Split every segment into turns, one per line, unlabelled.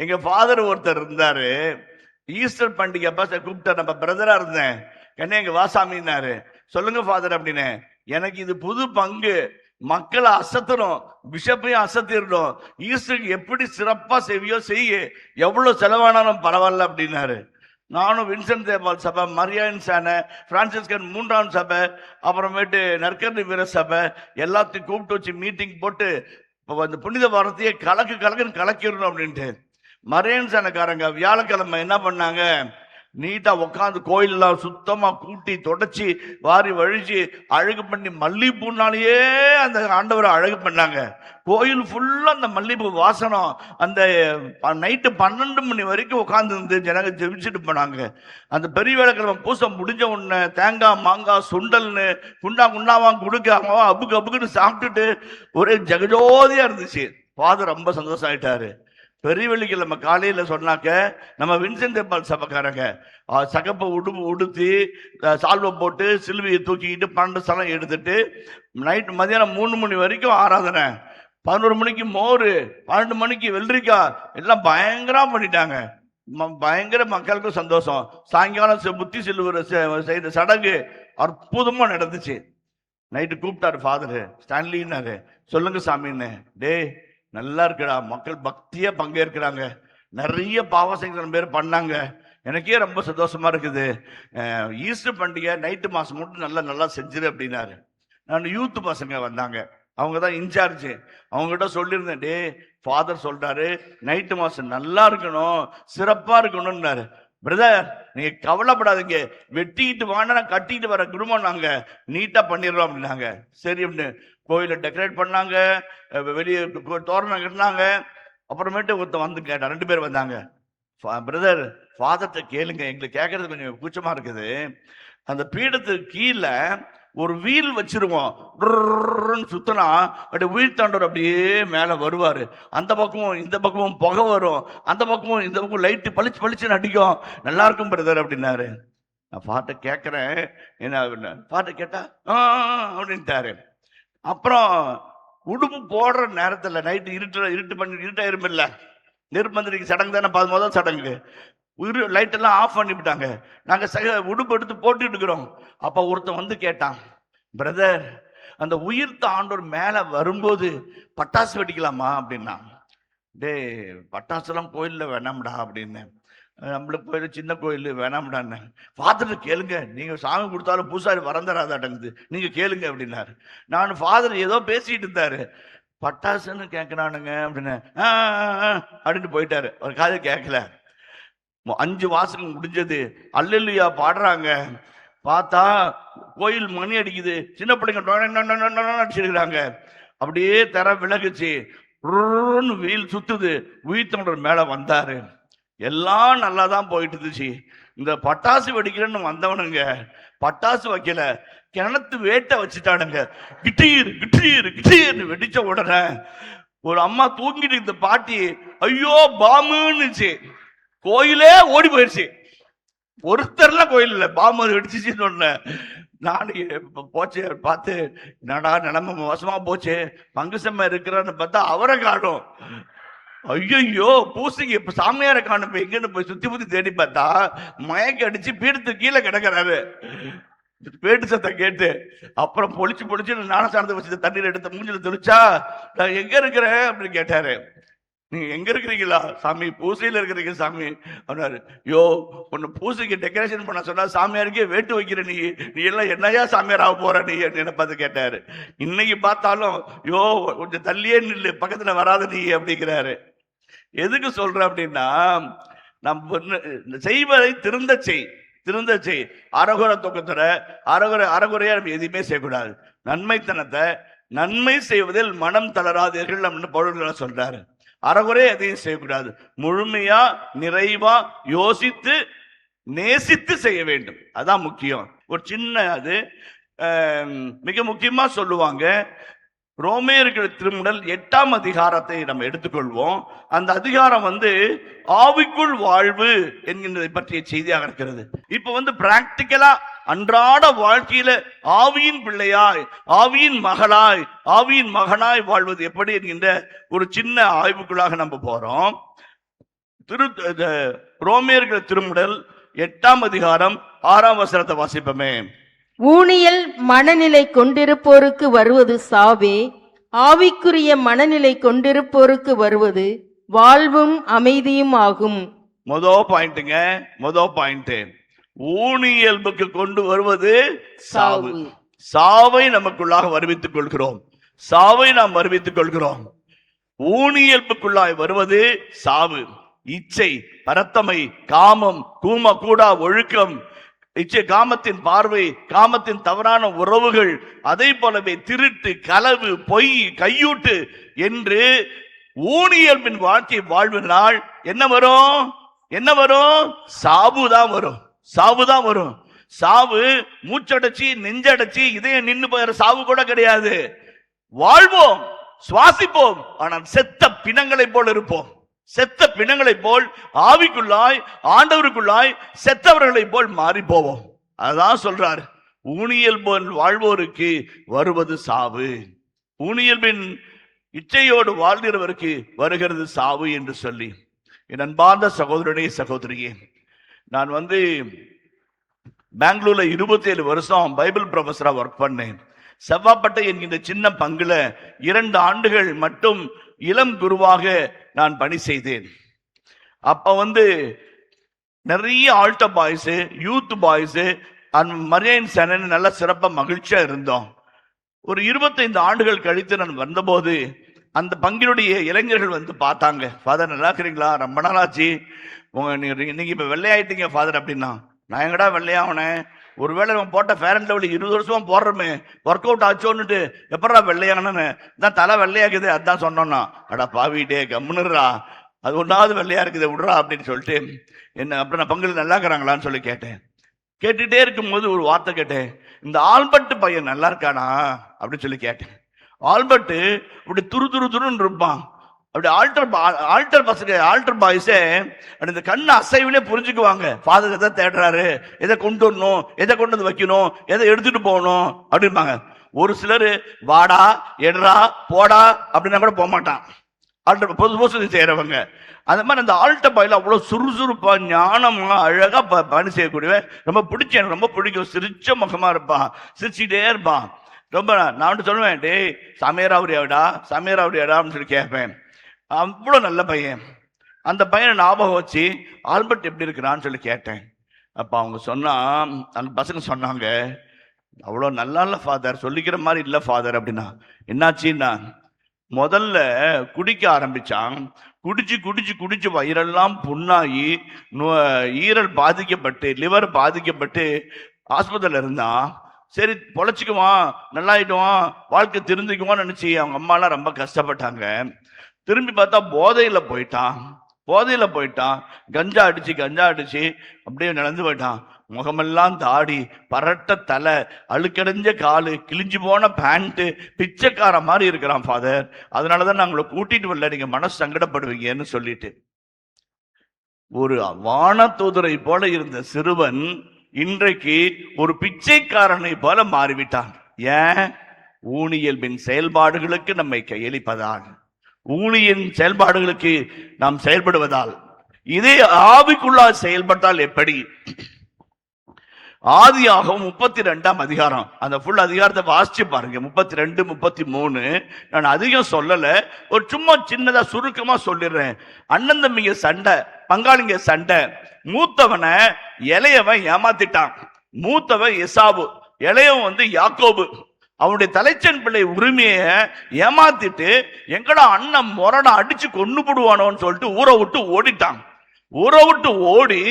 எங்க ஃபாதர் ஒருத்தர் இருந்தாரு, ஈஸ்டர் பண்டிகை அப்ப கூப்பிட்டார். நம்ம பிரதரா இருந்தேன். என்ன எங்க வாசாமின்னாரு. சொல்லுங்க ஃபாதர் அப்படின்னு. எனக்கு இது புது பங்கு, மக்களை அசத்தணும், பிஷப்பையும் அசத்திடணும், ஈஸ்டருக்கு எப்படி சிறப்பா செய்வியோ செய்ய, எவ்வளவு செலவானாலும் பரவாயில்ல அப்படின்னாரு. நானும் வின்சென்ட் தேபால் சபை, மரியான் சேனை, பிரான்சிஸ்கன் 3ஆம் சபை, அப்புறமேட்டு நற்கருணை வீர சபை எல்லாத்தையும் கூப்பிட்டு வச்சு மீட்டிங் போட்டு அந்த புனித வாரத்தையே கலக்குன்னு கலக்கிடணும் அப்படின்ட்டு. மரியான் சேனைக்காரங்க வியாழக்கிழமை என்ன பண்ணாங்க, நீட்டா உட்காந்து கோயிலெல்லாம் சுத்தமா கூட்டி தொடச்சி வாரி வழிச்சு அழகு பண்ணி மல்லிகைப்பூனாலேயே அந்த ஆண்டவரை அழகு பண்ணாங்க. கோயில் ஃபுல்லா அந்த மல்லிகைப்பூ வாசனம். அந்த நைட்டு 12 மணி வரைக்கும் உட்காந்து இருந்து ஜனங்க ஜெபிச்சுட்டு போனாங்க. அந்த பெரிய வேலைக்கிழமை பூசம் முடிஞ்ச உடனே தேங்காய் மாங்காய் சுண்டல்னு குண்டாவா கொடுக்காம அபுக்குன்னு சாப்பிட்டுட்டு ஒரே ஜெகஜோதியா இருந்துச்சு. ஃபாதர் ரொம்ப சந்தோஷம் ஆயிட்டாரு. பெரிய வெள்ளிக்கிழமை காலையில சொன்னாக்க நம்ம வின்சென்ட் தேபால் சபைக்காரங்க சகப்பை உடுத்தி சால்வை போட்டு சிலுவையை தூக்கிக்கிட்டு 12 ஸ்தலம் எடுத்துட்டு நைட் மதியானம் 3 மணி வரைக்கும் ஆராதனை, 11 மணிக்கு மோர், 12 மணிக்கு வெள்ளரிக்காய் எல்லாம் பயங்கரமா பண்ணிட்டாங்க. பயங்கர மக்களுக்கும் சந்தோஷம். சாயங்காலம் புத்தி சிலுவர் செய்த சடங்கு அற்புதமா நடந்துச்சு. நைட்டு கூப்பிட்டாரு ஃபாதரு, ஸ்டான்லின்னாரு. சொல்லுங்க சாமின்னு. டே நல்லா இருக்குடா, மக்கள் பக்தியா பங்கேற்கிறாங்க, நிறைய பாவசங்கரம் பேர் பண்ணாங்க, எனக்கே ரொம்ப சந்தோஷமா இருக்குது. ஈஸ்டர் பண்டிகை நைட்டு மாசம் மட்டும் நல்லா செஞ்சிரு அப்படின்னாரு. நான் யூத் பசங்க வந்தாங்க, அவங்க தான் இன்சார்ஜ். அவங்ககிட்ட சொல்லியிருந்தேன், டே ஃபாதர் சொல்றாரு நைட்டு மாசம் நல்லா இருக்கணும், சிறப்பா இருக்கணும்னாரு. பிரதர் நீங்க கவலைப்படாதீங்க, வெட்டிக்கிட்டு வாங்க, கட்டிட்டு வர குடும்பம் நாங்க நீட்டா பண்ணிடுறோம் அப்படின்னாங்க. சரி அப்படின்னு கோயிலை டெக்கரேட் பண்ணாங்க, வெளியே தோரணம் கட்டினாங்க. அப்புறமேட்டு ஒருத்தன் வந்து கேட்டான், 2 பேர் வந்தாங்க. பிரதர் ஃபாதர்கிட்ட கேளுங்க, எங்களுக்கு கேட்கறது கொஞ்சம் கூச்சமா இருக்குது, அந்த பீடத்துக்கு கீழே ஒரு வீல் வச்சிருவோம், சுத்தனா அப்படியே வீல் தாண்டவர் அப்படியே மேல வருவாரு, அந்த பக்கமும் இந்த பக்கமும் புகை வரும், அந்த பக்கமும் இந்த பக்கம் லைட்டு பளிச்சுன்னு அடிக்கும், நல்லா இருக்கும் பிரதர் அப்படின்னாரு. நான் பாட்டை கேட்கிறேன், என்ன பாட்டை கேட்டா அப்படின்ட்டாரு. அப்புறம் உடுப்பு போடுற நேரத்துல நைட்டு இருட்டாயிரும் இல்ல, நெருப்பந்திரிக்கு சடங்கு தானே முதல் சடங்கு, லைட் எல்லாம் ஆஃப் பண்ணிவிட்டாங்க. நாங்க உடுப்பு எடுத்து போட்டுட்டு இருக்கிறோம். அப்ப ஒருத்தன் வந்து கேட்டான், பிரதர் அந்த உயிர்த்த ஆண்டோர் மேல வரும்போது பட்டாசு வெடிக்கலாமா அப்படின்னா. டே பட்டாசு எல்லாம் கோயில்ல வேணாம்டா அப்படின்னு. நம்மளுக்கு கோயில் சின்ன கோயில் வேணாம்டான்னு. ஃபாதர் கேளுங்க, நீங்க சாமி கொடுத்தாலும் பூசாரி வரந்தராதாட்டங்குது, நீங்க கேளுங்க அப்படின்னாரு. நான் ஃபாதர் ஏதோ பேசிட்டு இருந்தாரு, பட்டாசுன்னு கேட்கிறானுங்க அப்படின்னு அப்படின்னு போயிட்டாரு. ஒரு காது கேட்கல. 5 வாசகம் முடிஞ்சது, அல்லேலூயா பாடுறாங்க. பார்த்தா கோயில் மணி அடிக்குது, சின்ன பிள்ளைங்க அடிச்சிருக்கிறாங்க. அப்படியே தர விலகுச்சு, வீல் சுத்துது, உயிர்த்தோட மேல வந்தாரு. எல்லாம் நல்லா தான் போயிட்டு இருந்துச்சு. இந்த பட்டாசு வெடிக்கிறேன்னு வந்தவனுங்க பட்டாசு வைக்கல, கிணத்து வேட்டை வச்சுட்டானுங்க. கிட்டீர் வெடிச்ச உடனே ஒரு அம்மா தூங்கிட்டு இந்த பாட்டி ஐயோ பாமுன்னுச்சு, கோயிலே ஓடி போயிடுச்சு. ஒருத்தர்லாம் கோயில் இல்லை, பாம்பு வெடிச்சிச்சுன்னு ஒண்ணு. நான் போச்சு பார்த்து, என்னடா நிலைமை மோசமா போச்சு, பங்கு செம்ம இருக்கிறான்னு பார்த்தா அவரை காணும். ஐயோ பூசிக்கு இப்ப சாமியாரை காணும், எங்கன்னு போய் சுத்தி தேடி பார்த்தா மயக்க அடிச்சு பீடத்துக்கு கீழே கிடக்கிறாரு. பேட்டு சத்தம் கேட்டு அப்புறம் பொழிச்சு நானும் சார்ந்து வச்சு தண்ணீர் எடுத்து மூஞ்சில தெளிச்சா, நான் எங்க இருக்கிறேன் அப்படின்னு கேட்டாரு. நீங்க எங்க இருக்கிறீங்களா? சாமி பூசையில இருக்கிறீங்க சாமி அப்படின்னாரு. யோ உன்னை பூசைக்கு டெக்கரேஷன் பண்ண சொன்னா சாமியாருக்கே வேட்டு வைக்கிற நீ எல்லாம் என்னையா சாமியார் ஆக போற நீ என்ன பார்த்து கேட்டாரு. இன்னைக்கு பார்த்தாலும் யோ கொஞ்சம் தள்ளியே நில்லு, பக்கத்துல வராத நீ அப்படிங்கிறாரு. எதுக்கு சொல்ற அப்படின்னா, நம்ம செய்வதை திருந்த செய். அரகுர தொக்கத்துற அறகுறையா நம்ம எதுவுமே செய்யக்கூடாது. நன்மை செய்வதில் மனம் தளராதீர்கள் அப்படின்னு பவுல் சொல்றாரு. அறகுறை எதையும் செய்யக்கூடாது, முழுமையா நிறைவா யோசித்து நேசித்து செய்ய வேண்டும், அதான் முக்கியம். ஒரு சின்ன அது மிக முக்கியமா சொல்லுவாங்க. ரோமேயர்கள் திருமுடல் 8ஆம் அதிகாரத்தை நம்ம எடுத்துக்கொள்வோம். அந்த அதிகாரம் ஆவிக்குள் வாழ்வு என்கின்றதை பற்றிய செய்தியாக இருக்கிறது. இப்ப பிராக்டிக்கலா அன்றாட வாழ்க்கையில ஆவியின் பிள்ளையாய், ஆவியின் மகளாய், ஆவியின் மகனாய் வாழ்வது எப்படி என்கின்ற ஒரு சின்ன ஆய்வுக்குள்ளாக நம்ம போறோம். ரோமியர்கள் திருமுடல் 8ஆம் அதிகாரம் 6ஆம் வசனத்தை வாசிப்போமே.
ஊனியல் மனநிலை கொண்டிருப்போருக்கு வருவது சாவே, ஆவிக்குரிய மனநிலை கொண்டிருப்போருக்கு வருவது வாழ்வும் அமைதியும் ஆகும்.
மொதல் பாயிண்ட் ஊனியல்புக்கு கொண்டு வருவது சாவு. சாவை நமக்குள்ளாக வருவித்துக் கொள்கிறோம். சாவை நாம் வருவித்துக் கொள்கிறோம். ஊனியல்புக்குள்ளாய் வருவது சாவு. இச்சை, பரத்தமை, காமம், கூம கூடா ஒழுக்கம், இச்சை, காமத்தின் பார்வை, காமத்தின் தவறான உறவுகள், அதே போலவே திருட்டு, களவு, பொய், கையூட்டு என்று ஊனியல்பின் வாழ்க்கை வாழ்வினால் என்ன வரும்? என்ன வரும்? சாவுதான் வரும். சாவுதான் வரும். சாவு மூச்சடைச்சி நெஞ்சடைச்சி இதயம் நின்று போயிற சாவு கூட கிடையாது. வாழ்வோம், சுவாசிப்போம், ஆனால் செத்த பிணங்களை போல் இருப்போம். செத்த பிணங்களை போல் ஆவிக்குள்ளாய் ஆண்டவருக்குள்ளாய் செத்தவர்களை போல் மாறி போவோம். அதான் சொல்றார், ஊனியல் போல் வாழ்வோருக்கு வருவது சாவு, ஊனியல்பின் இச்சையோடு வாழ்கிறவருக்கு வருகிறது சாவு என்று சொல்லி. என் அன்பார்ந்த சகோதரனே சகோதரியே, நான் பெங்களூர்ல 27 வருஷம் பைபிள் ப்ரொஃபஸரா ஒர்க் பண்ணேன். செவ்வாப்பட்டை என்கின்ற சின்ன பங்குல 2 ஆண்டுகள் மட்டும் இளம் குருவாக நான் பணி செய்தேன். அப்ப நிறைய ஆல்டர் பாய்ஸ், யூத் பாய்ஸ், மரியன் சேனன் நல்ல சிறப்பா மகிழ்ச்சியா இருந்தோம். ஒரு 25 ஆண்டுகள் கழித்து நான் வந்தபோது அந்த பங்கினுடைய இளைஞர்கள் பார்த்தாங்க. ஃபாதர் நல்லா இருக்கிறீங்களா, ரொம்ப நாளாச்சு, நீங்க இப்ப வெள்ளையாயிட்டீங்க ஃபாதர் அப்படின்னா. நான் எங்கடா வெள்ளையாவனேன்? ஒருவேளை நம்ம போட்ட ஃபேர் அண்ட் லவ்லி 20 வருஷமா போடுறோமே, ஒர்க் அவுட் ஆச்சோன்னுட்டு எப்படா வெள்ளையானு தான் தலை வெள்ளையாக்குது. அதான் சொன்னோன்னா, அடா பாவிட்டே கம்முன்னுறா, அது ஒன்றாவது வெள்ளையா இருக்குது விடுறா அப்படின்னு சொல்லிட்டு என்ன அப்புறம் நான் பங்குல நல்லா இருக்கிறாங்களான்னு சொல்லி கேட்டேன். கேட்டுட்டே இருக்கும்போது ஒரு வார்த்தை கேட்டேன், இந்த ஆல்பர்ட் பையன் நல்லா இருக்கானா அப்படின்னு சொல்லி கேட்டேன். ஆல்பர்ட் இப்படி துரு துரு துருன்னு இருப்பான். அப்படி ஆல்டர் பாய்ஸே இந்த கண்ணு அசைவிலே புரிஞ்சுக்குவாங்க, ஃபாதர் எதை தேடுறாரு, எதை கொண்டு வரணும், எதை கொண்டு வந்து வைக்கணும், எதை எடுத்துட்டு போகணும் அப்படின்பாங்க. ஒரு சிலர் வாடா எடுறா போடா அப்படின்னா கூட போக மாட்டான். ஆல்டர் பொது செய்யறவங்க அந்த மாதிரி அந்த ஆல்டர் பாயில அவ்வளவு சுறுசுறுப்பா ஞானமா அழகா பணி செய்யக்கூடியவன். ரொம்ப பிடிச்ச, எனக்கு ரொம்ப பிடிக்கும். சிரிச்ச முகமா இருப்பான், சிரிச்சுட்டே இருப்பான். ரொம்ப நான் சொல்லுவேன், டே சமையராவடியாவிடா சமையராவடியாடான்னு சொல்லி கேட்பேன். அவ்வளோ நல்ல பையன். அந்த பையனை ஞாபகம் வச்சு ஆல்பர்ட் எப்படி இருக்கிறான்னு சொல்லி கேட்டேன். அப்போ அவங்க அந்த பசங்க சொன்னாங்க, அவ்வளோ நல்லா இல்லை ஃபாதர், சொல்லிக்கிற மாதிரி இல்லை ஃபாதர் அப்படின்னா. என்னாச்சுன்னா, முதல்ல குடிக்க ஆரம்பிச்சான். குடிச்சு குடிச்சு குடிச்சு வயிறெல்லாம் புண்ணாகி ஈரல் பாதிக்கப்பட்டு லிவர் பாதிக்கப்பட்டு ஆஸ்பத்திரியில் இருந்தான். சரி பொழைச்சிக்குவான், நல்லாயிடுவான், வாழ்க்கை திருந்திக்குவான்னு நினைச்சு அவங்க அம்மாலாம் ரொம்ப கஷ்டப்பட்டாங்க. திரும்பி பார்த்தா போதையில போயிட்டான். கஞ்சா அடிச்சு அப்படியே நடந்து போயிட்டான். முகமெல்லாம் தாடி, பரட்ட தலை, அழுக்கடைஞ்ச காலு, கிழிஞ்சு போன பேண்ட், பிச்சைக்கார மாதிரி இருக்கிறான் ஃபாதர். அதனாலதான் நான் உங்களை கூட்டிட்டு வரல, நீங்க மனசு சங்கடப்படுவீங்கன்னு சொல்லிட்டு. ஒரு வானதூதரை போல இருந்த சிறுவன் இன்றைக்கு ஒரு பிச்சைக்காரனை போல மாறிவிட்டான். ஏன்? ஊனியல்பின் செயல்பாடுகளுக்கு நம்மை கையளிப்பதால், ஊழியின் செயல்பாடுகளுக்கு நாம் செயல்படுவதால். இதே ஆவிக்குள்ளால் செயல்பட்டால் எப்படி? ஆதியாகமம் 32ஆம் அதிகாரம், அந்த ஃபுல் அதிகாரத்தை வாசிச்சு பாருங்க. 32, 33 நான் அதிகம் சொல்லல, ஒரு சும்மா சின்னதா சுருக்கமா சொல்லிடுறேன். அண்ணன் தம்பிங்க சண்டை, பங்காளிங்க சண்டை. மூத்தவனை இளையவன் ஏமாத்திட்டான். மூத்தவன் எசாவு, இளையவன் யாக்கோபு. அவனுடைய தலைச்சன் பிள்ளை உரிமையை ஏமாத்திட்டு எங்கடா அண்ணன் முரணை அடிச்சு கொண்டு போடுவானோன்னு சொல்லிட்டு ஊரை விட்டு ஓடிட்டான். ஊரை விட்டு ஓடி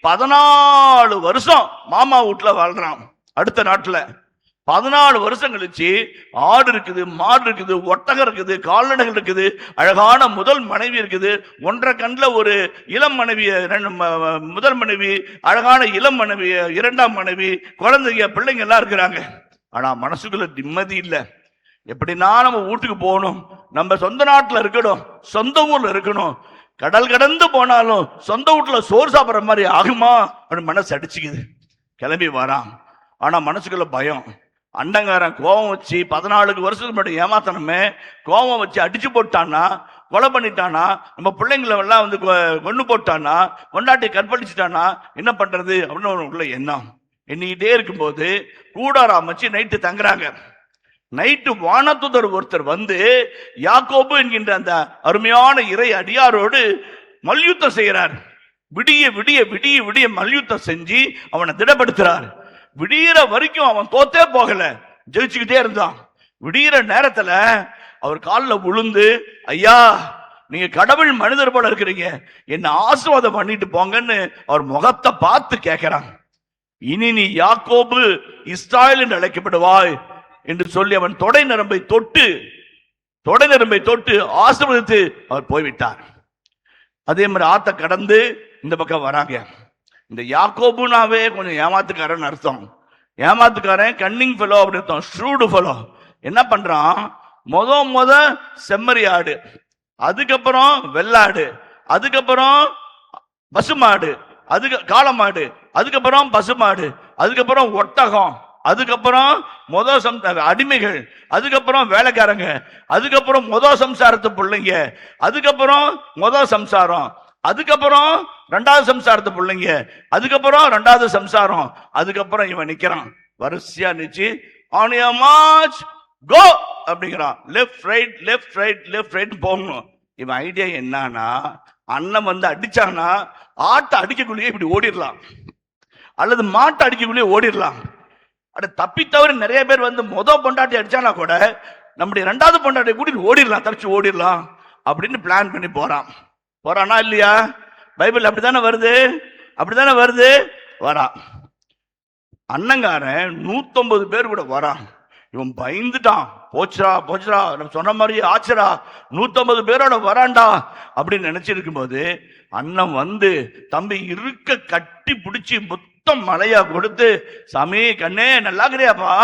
14 வருஷம் மாமா வீட்டுல வாழ்றான். அடுத்த நாட்டுல 14 வருஷம் கழிச்சு ஆடு இருக்குது, மாடு இருக்குது, ஒட்டகம் இருக்குது, கால்நடைகள் இருக்குது, அழகான முதல் மனைவி இருக்குது. 1.5 கண்ணுல ஒரு இளம் மனைவி, முதல் மனைவி, அழகான இளம் மனைவி, 2ஆம் மனைவி, குழந்தைங்க, பிள்ளைங்க எல்லாம் இருக்கிறாங்க. ஆனா மனசுக்குள்ள நிம்மதி இல்லை. எப்படின்னா நம்ம வீட்டுக்கு போகணும், நம்ம சொந்த நாட்டுல இருக்கணும், சொந்த ஊர்ல இருக்கணும். கடல் கடந்து போனாலும் சொந்த வீட்டுல சோறு சாப்பிட்ற மாதிரி ஆகுமா அப்படின்னு மனசு அடிச்சுக்குது. கிளம்பி வரான். ஆனா மனசுக்குள்ள பயம். அண்டங்காரன் கோபம் வச்சு 14 வருஷத்துக்கு முன்னாடி ஏமாத்தனமே கோபம் வச்சு அடிச்சு போட்டான்னா கொலை பண்ணிட்டானா, நம்ம பிள்ளைங்களை எல்லாம் வந்து கொண்டு போட்டானா, கொண்டாட்டி கற்பழிச்சிட்டானா, என்ன பண்றது அப்படின்னு உள்ள எண்ணம் எண்ணிக்கிட்டே இருக்கும்போது கூடாரம் அமைச்சு நைட்டு தங்குறாங்க. நைட்டு வானதூதர் ஒருத்தர் வந்து யாக்கோபு என்கின்ற அந்த அருமையான இறை அடியாரோடு மல்யுத்தம் செய்கிறார். விடிய விடிய விடிய விடிய மல்யுத்தம் செஞ்சு அவனை திடப்படுத்துறார். விடியிற வரைக்கும் அவன் தோத்தே போகல, ஜெயிச்சுக்கிட்டே இருந்தான். விடியிற நேரத்துல அவர் காலில் விழுந்து, ஐயா நீங்க கடவுள் மனிதர் போல இருக்கிறீங்க, என்ன ஆசீர்வாதம் பண்ணிட்டு போங்கன்னு அவர் முகத்தை பார்த்து கேட்கிறான். இனி நீ யாக்கோபு இஸ்ராயேல் என்று அழைக்கப்படுவாய் என்று சொல்லி அவன் தொடை நரம்பை தொட்டு ஆசீர்வதித்து அவர் போய்விட்டார். அதே மாதிரி ஆத்த கடந்து இந்த பக்கம் வராங்க. இந்த யாக்கோபுனாவே கொஞ்சம் ஏமாத்துக்காரன் அர்த்தம். ஏமாத்துக்காரன் கன்னிங் ஃபெலோ அப்படி அர்த்தம், ஷ்ரூடு ஃபெலோ. என்ன பண்றான், முத செம்மறி ஆடு, அதுக்கப்புறம் வெள்ளாடு, அதுக்கப்புறம் பசுமாடு, அதுக்கு காளமாடு, அதுக்கப்புறம் பசுமாடு, அதுக்கப்புறம் ஒட்டகம், அதுக்கப்புறம் அடிமைகள், அதுக்கப்புறம் வேலைக்காரங்க, அதுக்கப்புறம் சம்சாரத்து பிள்ளைங்க, அதுக்கப்புறம் சம்சாரம், அதுக்கப்புறம் ரெண்டாவது சம்சாரத்து பிள்ளைங்க, அதுக்கப்புறம் ரெண்டாவது சம்சாரம், அதுக்கப்புறம் இவன் நிக்கிறான். வரிசையா நிச்சு ஆன் யுவர் மார்ச் கோ அப்படிங்கிறான். Left right left right left right போகணும். இவன் ஐடியா என்னன்னா, அண்ணன் வந்து அடிச்சானா ஆட்டை அடிக்கக்குள்ளேயே இப்படி ஓடிடலாம், அல்லது மாட்டை அடிக்கக்குள்ளேயே ஓடிடலாம். அட தப்பி தவிர நிறைய பேர் வந்து பொண்டாட்டி அடிச்சானா கூட நம்முடைய ரெண்டாவது பொண்டாட்டியை கூட்டிட்டு ஓடிடலாம், தப்பிச்சு ஓடிடலாம் அப்படின்னு பிளான் பண்ணி போறானா இல்லையா? பைபிள் அப்படித்தானே வருது. வரான் அண்ணங்காரன் 150 பேர் கூட வரான். இவன் பயந்துட்டான், போச்சுரா நம்ம சொன்ன மாதிரி ஆச்சரா, 150 பேரோட வரான்டா அப்படின்னு நினைச்சிருக்கும் போது அண்ணன் வந்து தம்பி இருக்க கட்டி பிடிச்சி மொத்தம் மழையா கொடுத்து, சாமி கண்ணே நல்லா இருக்கிறியாப்பா,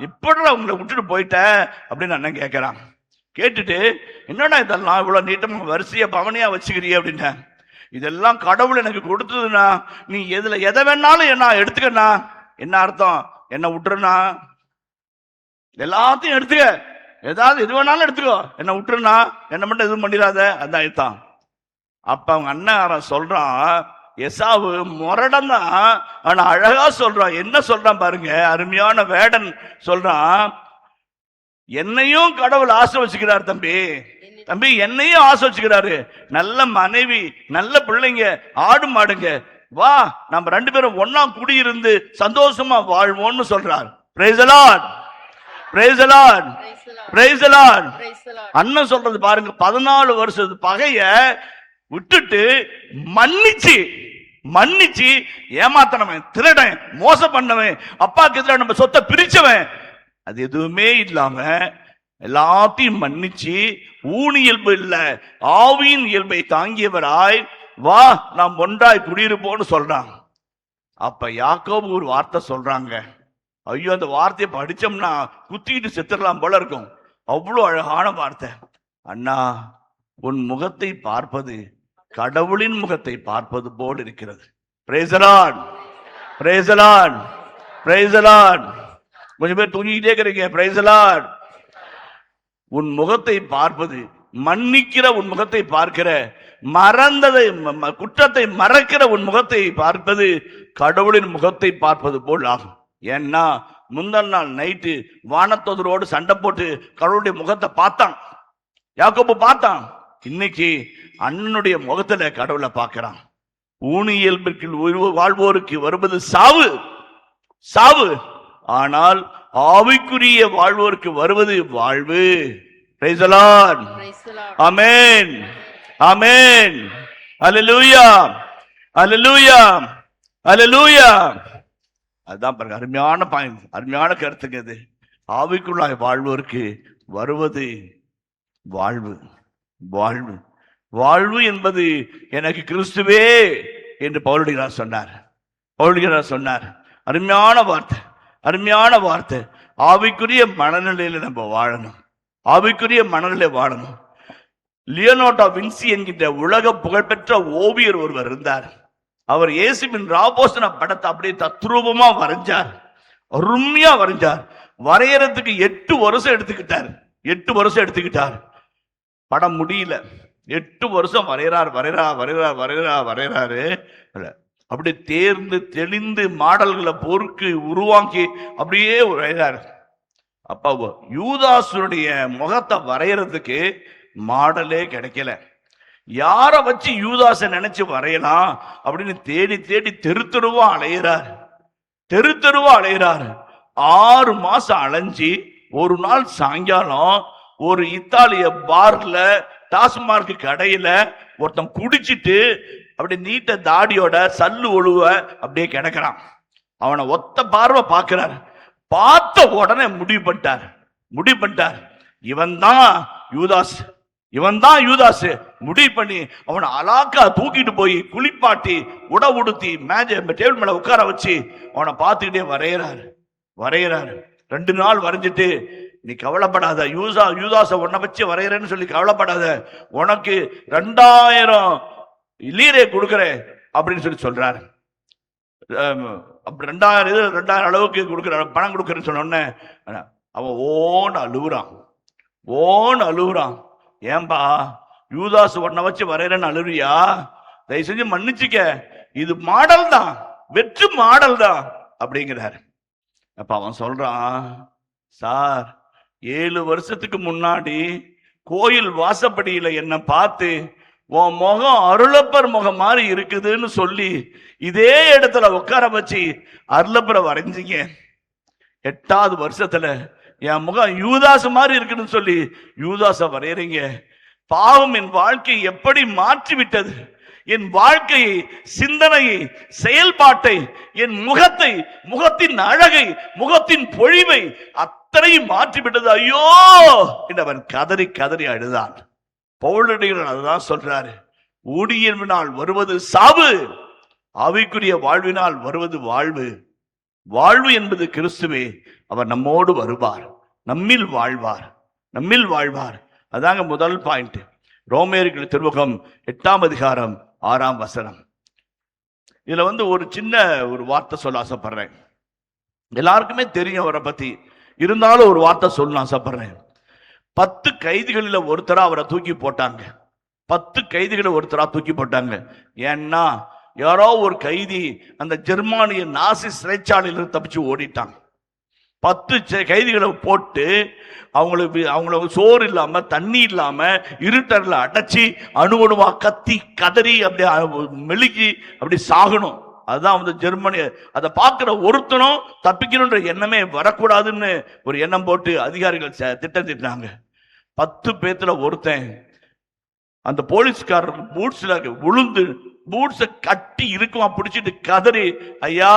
இப்படா உங்களை விட்டுட்டு போயிட்ட அப்படின்னு அண்ணன் கேட்கிறான். கேட்டுட்டு என்னடா இதெல்லாம் இவ்வளவு நீட்டமா வரிசையா பவனியா வச்சுக்கிறிய அப்படின்ன. இதெல்லாம் கடவுள் எனக்கு கொடுத்ததுன்னா, நீ எதை வேணாலும் என்ன எடுத்துக்கண்ணா. என்ன அர்த்தம், என்ன விட்டுருனா, எல்லாத்தையும் எடுத்துக்க, எது வேணாலும் எடுத்துக்கோ, என்ன விட்டுருனா, என்ன மட்டும் எதுவும் பண்ணிடாத, அதான் அர்த்தம். அப்ப அவங்க அண்ணன் சொல்றான், எசாவு முரடன் தான், ஆனா அழகா சொல்றான். என்ன சொல்றான் பாருங்க, அருமையான வேடன் சொல்றான், என்னையும் கடவுள் ஆசை வச்சுக்கிறார் தம்பி, என்னையும் ஆசை வச்சுக்கிறாரு. நல்ல மனைவி, நல்ல பிள்ளைங்க, ஆடு மாடுங்க, வா நம்ம 2 பேரும் ஒன்னா குடியிருந்து சந்தோஷமா வாழ்வோம்னு சொல்றார். Price the Lord, praise the Lord, praise the Lord. அண்ணன் சொல்றது பாருங்க, 14 வருஷத்து பகைய விட்டுட்டு மன்னிச்சு ஏமாத்தனவன், திருடன், மோசம் பண்ணவன், அப்பாக்கு எதிராக நம்ம சொத்தை பிரிச்சவன், அது எதுவுமே இல்லாம எல்லாத்தையும் மன்னிச்சு ஊனியல்பு இல்ல ஆவியின் இயல்பை தாங்கியவராய் வா நாம் ஒன்றாய் குடியிருப்போம்னு சொல்றாங்க. அப்ப யாக்கோபு ஒரு வார்த்தை சொல்றாங்க. ஐயோ, அந்த வார்த்தையை படிச்சோம்னா குத்திட்டு செத்துடலாம் போல இருக்கும், அவ்வளவு அழகான வார்த்தை. அண்ணா, உன் முகத்தை பார்ப்பது கடவுளின் முகத்தை பார்ப்பது போல் இருக்கிறது. Price the Lord, praise the Lord, praise the Lord. கொஞ்சம் பேர் தூங்கிட்டே இருக்கிறீங்க. Price the Lord. உன் முகத்தை பார்ப்பது, மன்னிக்கிற உன் முகத்தை பார்க்கிற, மறந்ததை குற்றத்தை மறக்கிற உன் முகத்தை பார்ப்பது கடவுளின் முகத்தை பார்ப்பது போல் ஆகும். ஏன்னா முந்தல் நாள் நைட்டு வானத்தோதரோடு சண்டை போட்டு கடவுளுடைய முகத்தை பார்த்தான், யாக்கோபு பார்த்தான். இன்னைக்கு அண்ணனுடைய முகத்துல கடவுளை பார்க்கிறான். ஊனியல்பிற்கு வாழ்வோருக்கு வருவது சாவு, ஆனால் ஆவிக்குரிய வாழ்வோருக்கு வருவது வாழ்வு. பிரைஸ் தி லார்ட், ஆமென், ஆமென், ஹல்லேலூயா, ஹல்லேலூயா, ஹல்லேலூயா. அதுதான் பாருங்க, அருமையான பாயிண்ட், அருமையான கருத்துங்க இது. ஆவிக்குள்ளாய் வாழ்வோருக்கு வருவது வாழ்வு என்பது எனக்கு கிறிஸ்துவே என்று பவுலடிகளார் சொன்னார். அருமையான வார்த்தை. ஆவிக்குரிய மனநிலையில நம்ம வாழணும், ஆவிக்குரிய மனநிலை வாழணும். லியோனார்டோ வின்சி என்கின்ற உலக புகழ்பெற்ற ஓவியர் ஒருவர் இருந்தார். அவர் இயேசுவின் ராபோசன படத்தை அப்படியே தத்ரூபமா வரைஞ்சார், அருமையா வரைஞ்சார். வரையறதுக்கு 8 வருஷம் எடுத்துக்கிட்டார். படம் முடியல. 8 வருஷம் வரைகிறாரு. அப்படி தேர்ந்து தெளிந்து மாடல்களை பொறுக்கு உருவாக்கி அப்படியே வரைகிறாரு. அப்ப யூதாசுடைய முகத்தை வரைகிறதுக்கு மாடலே கிடைக்கல. யார வச்சு யூதாச நினைச்சு வரையலாம் அப்படின்னு தேடி தேடி தெரு தெருவா அலையிறாரு. 6 மாசம் அலைஞ்சி ஒரு நாள் சாயங்காலம் ஒரு இத்தாலிய பார்ல, டாஸ்மார்க் கடையில ஒருத்தன் குடிச்சிட்டு அப்படி நீட்ட தாடியோட சல்லு ஒழுவ அப்படியே கிடக்கிறான். அவனை ஒத்த பார்வை பார்க்கிறார். பார்த்த உடனே முடிவு பண்ணிட்டார் இவன் தான் யூதாஸ். முடிவு பண்ணி அவனை அலாக்கா தூக்கிட்டு போய் குளிப்பாட்டி உடுத்தி டேபிள் மேல உட்கார வச்சு அவனை பார்த்துக்கிட்டே வரைகிறாரு. 2 நாள் வரைஞ்சிட்டு, நீ கவலைப்படாத, யூதாச உன்னை வச்சு வரைகிறேன்னு சொல்லி கவலைப்படாத, உனக்கு 2000 லீரே கொடுக்குறேன் அப்படின்னு சொல்லி சொல்றாரு. 2000 அளவுக்கு கொடுக்குற பணம் கொடுக்குறேன்னு சொன்ன அவன் ஓன்னு அழுகுறான். ஏன்பா யூதாஸ் உன்னை வச்சு வரைகிறேன்னு அழுறியா? தயவு செஞ்சு மன்னிச்சுக்க, இது மாடல் தான், வெற்று மாடல் தான் அப்படிங்கிறாரு. அப்ப அவன் சொல்றான், சார் 7 வருஷத்துக்கு முன்னாடி கோயில் வாசப்படியில என்ன பார்த்து உன் முகம் அருளப்பர் முகம் மாதிரி இருக்குதுன்னு சொல்லி இதே இடத்துல உட்கார வச்சு அருளப்பரை வரைஞ்சிங்க. 8வது வருஷத்துல என் முகம் யூதாஸ் மாதிரி இருக்குன்னு சொல்லி யூதாச வரையறீங்க. பாவம் என் வாழ்க்கையை எப்படி மாற்றி விட்டது, என் வாழ்க்கையை, சிந்தனையை, செயல்பாட்டை, என் முகத்தை, முகத்தின் அழகை, முகத்தின் பொழிவை அத்தனையும் மாற்றிவிட்டது, ஐயோ என்று அவன் கதறி அழுதான். பவுலடிகள் அதுதான் சொல்றாரு, ஊழியனால் வருவது சாவு, ஆவிக்குரிய வாழ்வினால் வருவது வாழ்வு. வாழ்வு என்பது கிறிஸ்துவே. அவர் நம்மோடு வருவார், நம்மில் வாழ்வார். அதாங்க முதல் பாயிண்ட். ரோமேயர்கள் திருமுகம் 8ஆம் அதிகாரம் 6ஆம் வசனம். இதுல ஒரு சின்ன வார்த்தை சொல்ல ஆசைப்படுறேன். எல்லாருக்குமே தெரியும் அவரை பத்தி, இருந்தாலும் ஒரு வார்த்தை சொல்ல ஆசைப்படுறேன். 10 கைதிகளில் ஒருத்தரா அவரை தூக்கி போட்டாங்க. 10 கைதிகளை ஒருத்தரா தூக்கி போட்டாங்க. ஏன்னா யாரோ ஒரு கைதி அந்த ஜெர்மானிய நாசி சிறைச்சாலையில் தப்பிச்சு ஓடிட்டாங்க. 10 கைதிகளை போட்டு அவங்களுக்கு சோறு இல்லாம, தண்ணி இல்லாம, இருட்டர்ல அடைச்சி அணுவணுவா கத்தி கதறி அப்படி மெழுகி அப்படி சாகணும். அதுதான் ஜெர்மனி. அதை பார்க்கிற ஒருத்தனும் தப்பிக்கணுன்ற எண்ணமே வரக்கூடாதுன்னு ஒரு எண்ணம் போட்டு அதிகாரிகள் திட்டம் தீட்டினாங்க. 10 பேத்துல ஒருத்தன் அந்த போலீஸ்காரர் பூட்ஸ்ல விழுந்து பூட்ஸ கட்டி இருக்குமா பிடிச்சிட்டு கதறி, ஐயா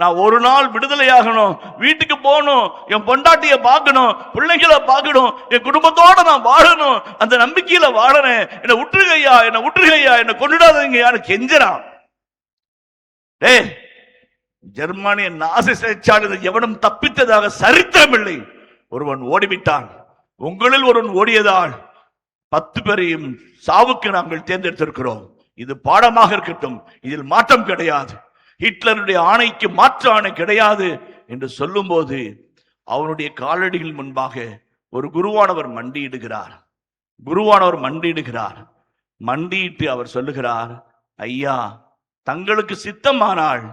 நான் ஒரு நாள் விடுதலை ஆகணும், வீட்டுக்கு போகணும், என் பொண்டாட்டிய பார்க்கணும், பிள்ளைங்களை பார்க்கணும், என் குடும்பத்தோட நான் வாழணும், அந்த நம்பிக்கையில வாழறேன், என்னை விட்டுருகையா, என்னை கொண்டுடாதீங்கயான்னு கெஞ்சறான். ஜெர்மானிய நாசி சிறைச்சாலையில் எவனும் தப்பித்ததாக சரித்திரம் இல்லை. ஒருவன் ஓடிவிட்டான். உங்களில் ஒருவன் ஓடியதால் 10 பேரையும் சாவுக்கு நாங்கள் தேர்ந்தெடுத்திருக்கிறோம். இது பாடமாக இருக்கட்டும், இதில் மாற்றம் கிடையாது, ஹிட்லருடைய ஆணைக்கு மாற்று ஆணை கிடையாது என்று சொல்லும் போது அவனுடைய காலடிகள் முன்பாக ஒரு குருவானவர் மண்டியிட்டு அவர் சொல்லுகிறார், ஐயா தங்களுக்கு சித்தமானால்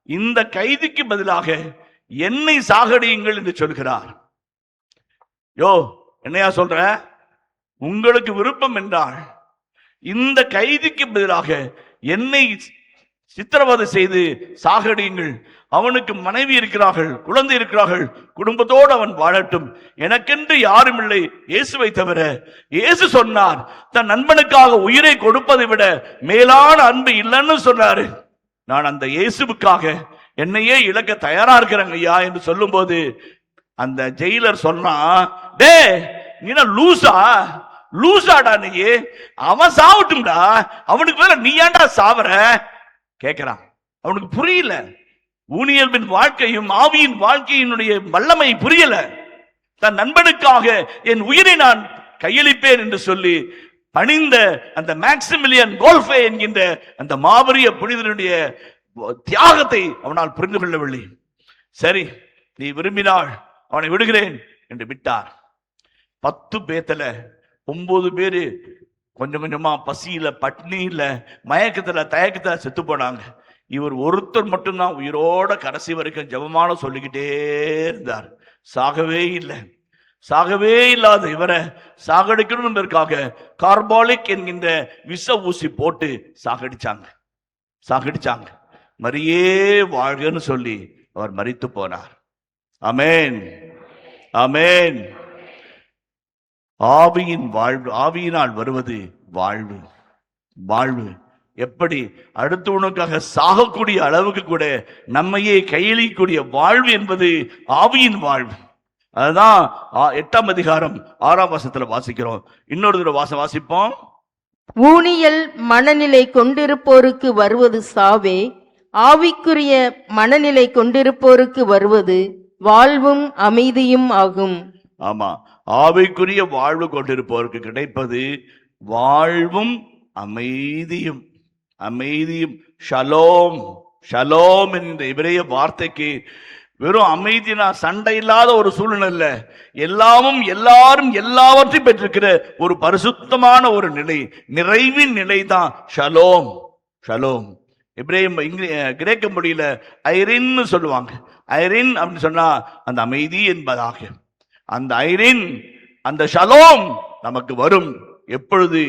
இந்த கைதிக்கு பதிலாக என்னை சாகடியுங்கள் என்று சொல்கிறார். என்னையா சொல்ற? உங்களுக்கு விருப்பம் என்றால் இந்த கைதிக்கு பதிலாக என்னை சித்திரவதை செய்து சாகடியுங்கள். அவனுக்கு மனைவி இருக்கிறார்கள், குழந்தை இருக்கிறார்கள், குடும்பத்தோடு அவன் வாழட்டும், எனக்கென்று யாரும் இல்லை இயேசுவை தவிர. இயேசு சொன்னார், தன் நண்பனுக்காக உயிரை கொடுப்பதை விட மேலான அன்பு இல்லைன்னு சொன்னாரு. நான் அந்த இயேசுவுக்காக என்னையே இழக்க தயாரா இருக்கிறேங்க ஐயா என்று சொல்லும் போது அந்த ஜெயிலர் சொன்னான், டே நீ லூசாடா, நீ அவன் சாவட்டும்டா, அவனுக்கு மேல நீ ஏன்டா சாவற கேட்கிறான். அவனுக்கு புரியல, ஊழியர்களின் வாழ்க்கையும் ஆவியின் வாழ்க்கையினுடைய வல்லமை புரியல. தன் நண்பனுக்காக என் உயிரை நான் கையளிப்பேன் என்று சொல்லி பணிந்த அந்த மேக்சிமிலியன் கோல்ஃபே என்கின்ற அந்த மாபெரிய புனிதனுடைய தியாகத்தை அவனால் புரிந்து கொள்ளவில்லை. சரி, நீ விரும்பினால் அவனை விடுகிறேன் என்று விட்டார். 10 பேத்துல 9 பேரு கொஞ்சம் கொஞ்சமா பசியில, பட்னியில, மயக்கத்துல, தயக்கத்துல செத்து போனாங்க. இவர் ஒருத்தர் மட்டும்தான் உயிரோட கடைசி வரைக்கும் ஜெபமான சொல்லிக்கிட்டே இருந்தார். சாகவே இல்லை. சாகவே இல்லாத இவரை சாகடிக்கணும் என்பதற்காக கார்பாலிக் என்கின்ற விஷ ஊசி போட்டு சாகடிச்சாங்க. மரியே வாழ்கன்னு சொல்லி அவர் மரித்து போனார். ஆமென், ஆமென். ஆவியின் வாழ்வு, ஆவியினால் வருவது வாழ்வு. வாழ்வு எப்படி அடுத்தவனுக்காக சாகக்கூடிய அளவுக்கு கூட நம்மையே கையளிக்கக்கூடிய வாழ்வு என்பது ஆவியின் வாழ்வு. அதுதான் 8ஆம் அதிகாரம் 6ஆம் வசனத்துல வாசிக்கிறோம். இன்னொரு தடவை வாசிப்போம்.
ஊனியல் மனநிலை கொண்டிருப்போருக்கு வருவது சாவே, ஆவிக்குரிய மனநிலை கொண்டிருப்போருக்கு வருவது வாழ்வும் அமைதியும் ஆகும்.
ஆமா, ஆவிக்குரிய வாழ்வு கொண்டிருப்போருக்கு கிடைப்பது வாழ்வும் அமைதியும். ஷலோம். ஷலோம் என்ற எபிரேய வார்த்தைக்கு வெறும் அமைதினா சண்டை இல்லாத ஒரு சூழ்நிலை இல்ல, எல்லாமும் எல்லாரும் எல்லாவற்றையும் பெற்றிருக்கிற ஒரு பரிசுத்தமான ஒரு நிலை, நிறைவின் நிலை தான் ஷலோம். ஷலோம் கிரேக்க மொழியில ஐரின்னு சொல்லுவாங்க. ஐரின் அப்படின்னு சொன்னா அந்த அமைதி என்பதாக. அந்த ஐரின், அந்த ஷலோம் நமக்கு வரும் எப்பொழுது?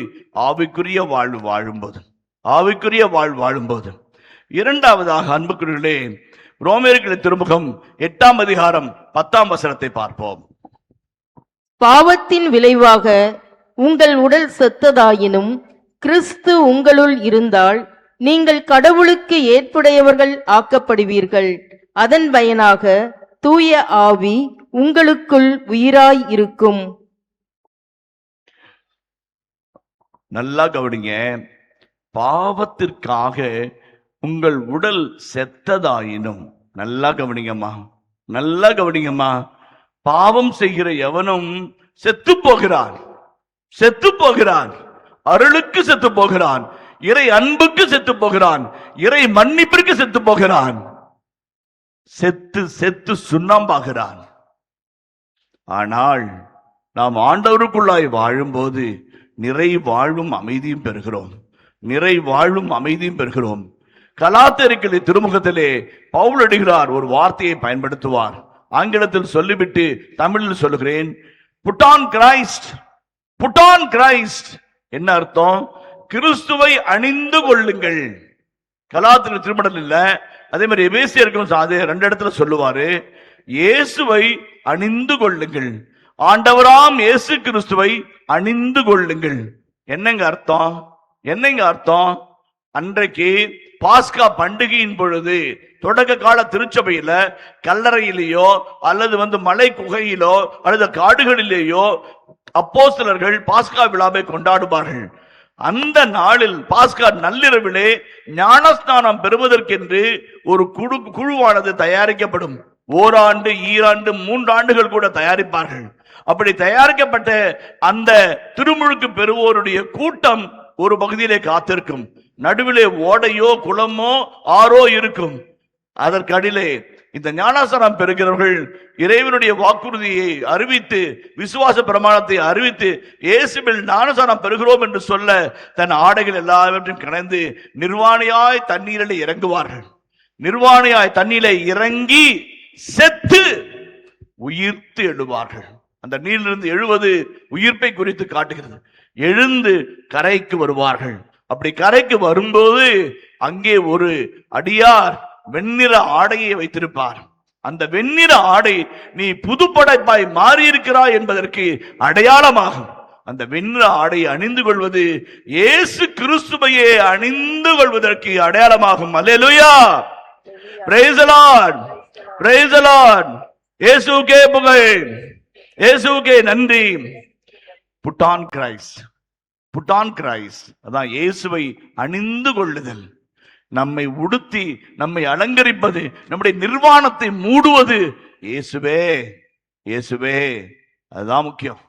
ஆவிக்குரிய வாழ்வு வாழும்போது. ஆவிக்குரிய வாழ்வு வாழும்போது. இரண்டாவதாக அன்புக்குரியவர்களே, ரோமேயர்களின் திருமுகம் 8ஆம் அதிகாரம் 10ஆம் வசனத்தை பார்ப்போம்.
பாவத்தின் விளைவாக உங்கள் உடல் செத்ததாயினும் கிறிஸ்து உங்களுள் இருந்தால் நீங்கள் கடவுளுக்கு ஏற்புடையவர்கள் ஆக்கப்படுவீர்கள். அதன் பயனாக தூய ஆவி உங்களுக்குள் உயிராய் இருக்கும்.
நல்லா கவனிங்க. பாவத்திற்காக உங்கள் உடல் செத்ததாயினும், நல்லா கவனிங்கம்மா, நல்லா கவனிங்கம்மா. பாவம் செய்கிற எவனும் செத்து போகிறான். செத்து போகிறான். அருளுக்கு செத்து போகிறான். இறை அன்புக்கு செத்து போகிறான். இறை மன்னிப்பிற்கு செத்து போகிறான். செத்து செத்து சுண்ணாம்பாகிறான். ஆனால் நாம் ஆண்டவருக்குள்ளாய் வாழும்போது நிறை வாழ்வும் அமைதியும் பெறுகிறோம். நிறை வாழ்வும் அமைதியும் பெறுகிறோம். கலாத்தியர்களின் திருமுகத்திலே பவுல் அடிகளார் ஒரு வார்த்தையை பயன்படுத்துவார். ஆங்கிலத்தில் சொல்லிவிட்டு தமிழில் சொல்லுகிறேன். Put on Christ. Put on Christ என்ன அர்த்தம்? கிறிஸ்துவை அணிந்து கொள்ளுங்கள். கலாத்தியர் திருமணம் இல்ல, அதே மாதிரி எபேசியருக்கும் 2 இடத்துல சொல்லுவாரு, இயேசுவை அணிந்து கொள்ளுங்கள். ஆண்டவராம் இயேசு கிறிஸ்துவை அணிந்து கொள்ளுங்கள். என்னங்க அர்த்தம்? என்னங்க அர்த்தம்? அன்றைக்கு பாஸ்கா பண்டிகையின் பொழுது தொடக்க கால திருச்சபையில கல்லறையிலேயோ அல்லது மலை குகையிலோ அல்லது காடுகளிலேயோ அப்போஸ்தலர்கள் பாஸ்கா விழாவை கொண்டாடுவார்கள். அந்த நாளில் பாஸ்கா நள்ளிரவிலே ஞானஸ்நானம் பெறுவதற்கென்று ஒரு குழுவானது தயாரிக்கப்படும். ஓராண்டு, ஈராண்டு, 3 ஆண்டுகள் கூட தயாரிப்பார்கள். அப்படி தயாரிக்கப்பட்ட அந்த திருமுழுக்கு பெறுவோருடைய கூட்டம் ஒரு பகுதியிலே காத்திருக்கும். நடுவிலே ஓடையோ குளமோ ஆறோ இருக்கும். அதற்கடியிலே இந்த ஞானஸ்நானம் பெறுகிறவர்கள் இறைவனுடைய வாக்குறுதியை அறிவித்து, விசுவாச பிரமாணத்தை அறிவித்து, இயேசுவில் ஞானஸ்நானம் பெறுகிறோம் என்று சொல்ல தன் ஆடைகள் எல்லாவற்றையும் களைந்து நிர்வாணியாய் தண்ணீரில் இறங்குவார்கள். நிர்வாணியாய் தண்ணீரை இறங்கி செத்து உயிர்த்து எழுவார்கள். அந்த நீரிலிருந்து எழுவது உயிர்ப்பை குறித்து காட்டுகிறது. எழுந்து கரைக்கு வருவார்கள். அப்படி கரைக்கு வரும்போது அங்கே ஒரு அடியார் வெண்ணிற ஆடையை வைத்திருப்பார். அந்த வெண்ணிற ஆடை நீ புதுப்படைப்பாய் மாறி இருக்கிறாய் என்பதற்கு அடையாளமாகும். அந்த வெண்ணிற ஆடையை அணிந்து கொள்வது இயேசு கிறிஸ்துவையே அணிந்து கொள்வதற்கு அடையாளமாகும். Hallelujah, praise the Lord, praise the Lord. இயேசுவுக்கே புகழ், இயேசுவுக்கே நன்றி. Put on Christ, put on Christ. அதான் இயேசுவை அணிந்து கொள்ளுதல். நம்மை உடுத்தி நம்மை அலங்கரிப்பது, நம்முடைய நிர்வாணத்தை மூடுவது இயேசுவே, இயேசுவே. அதுதான் முக்கியம்,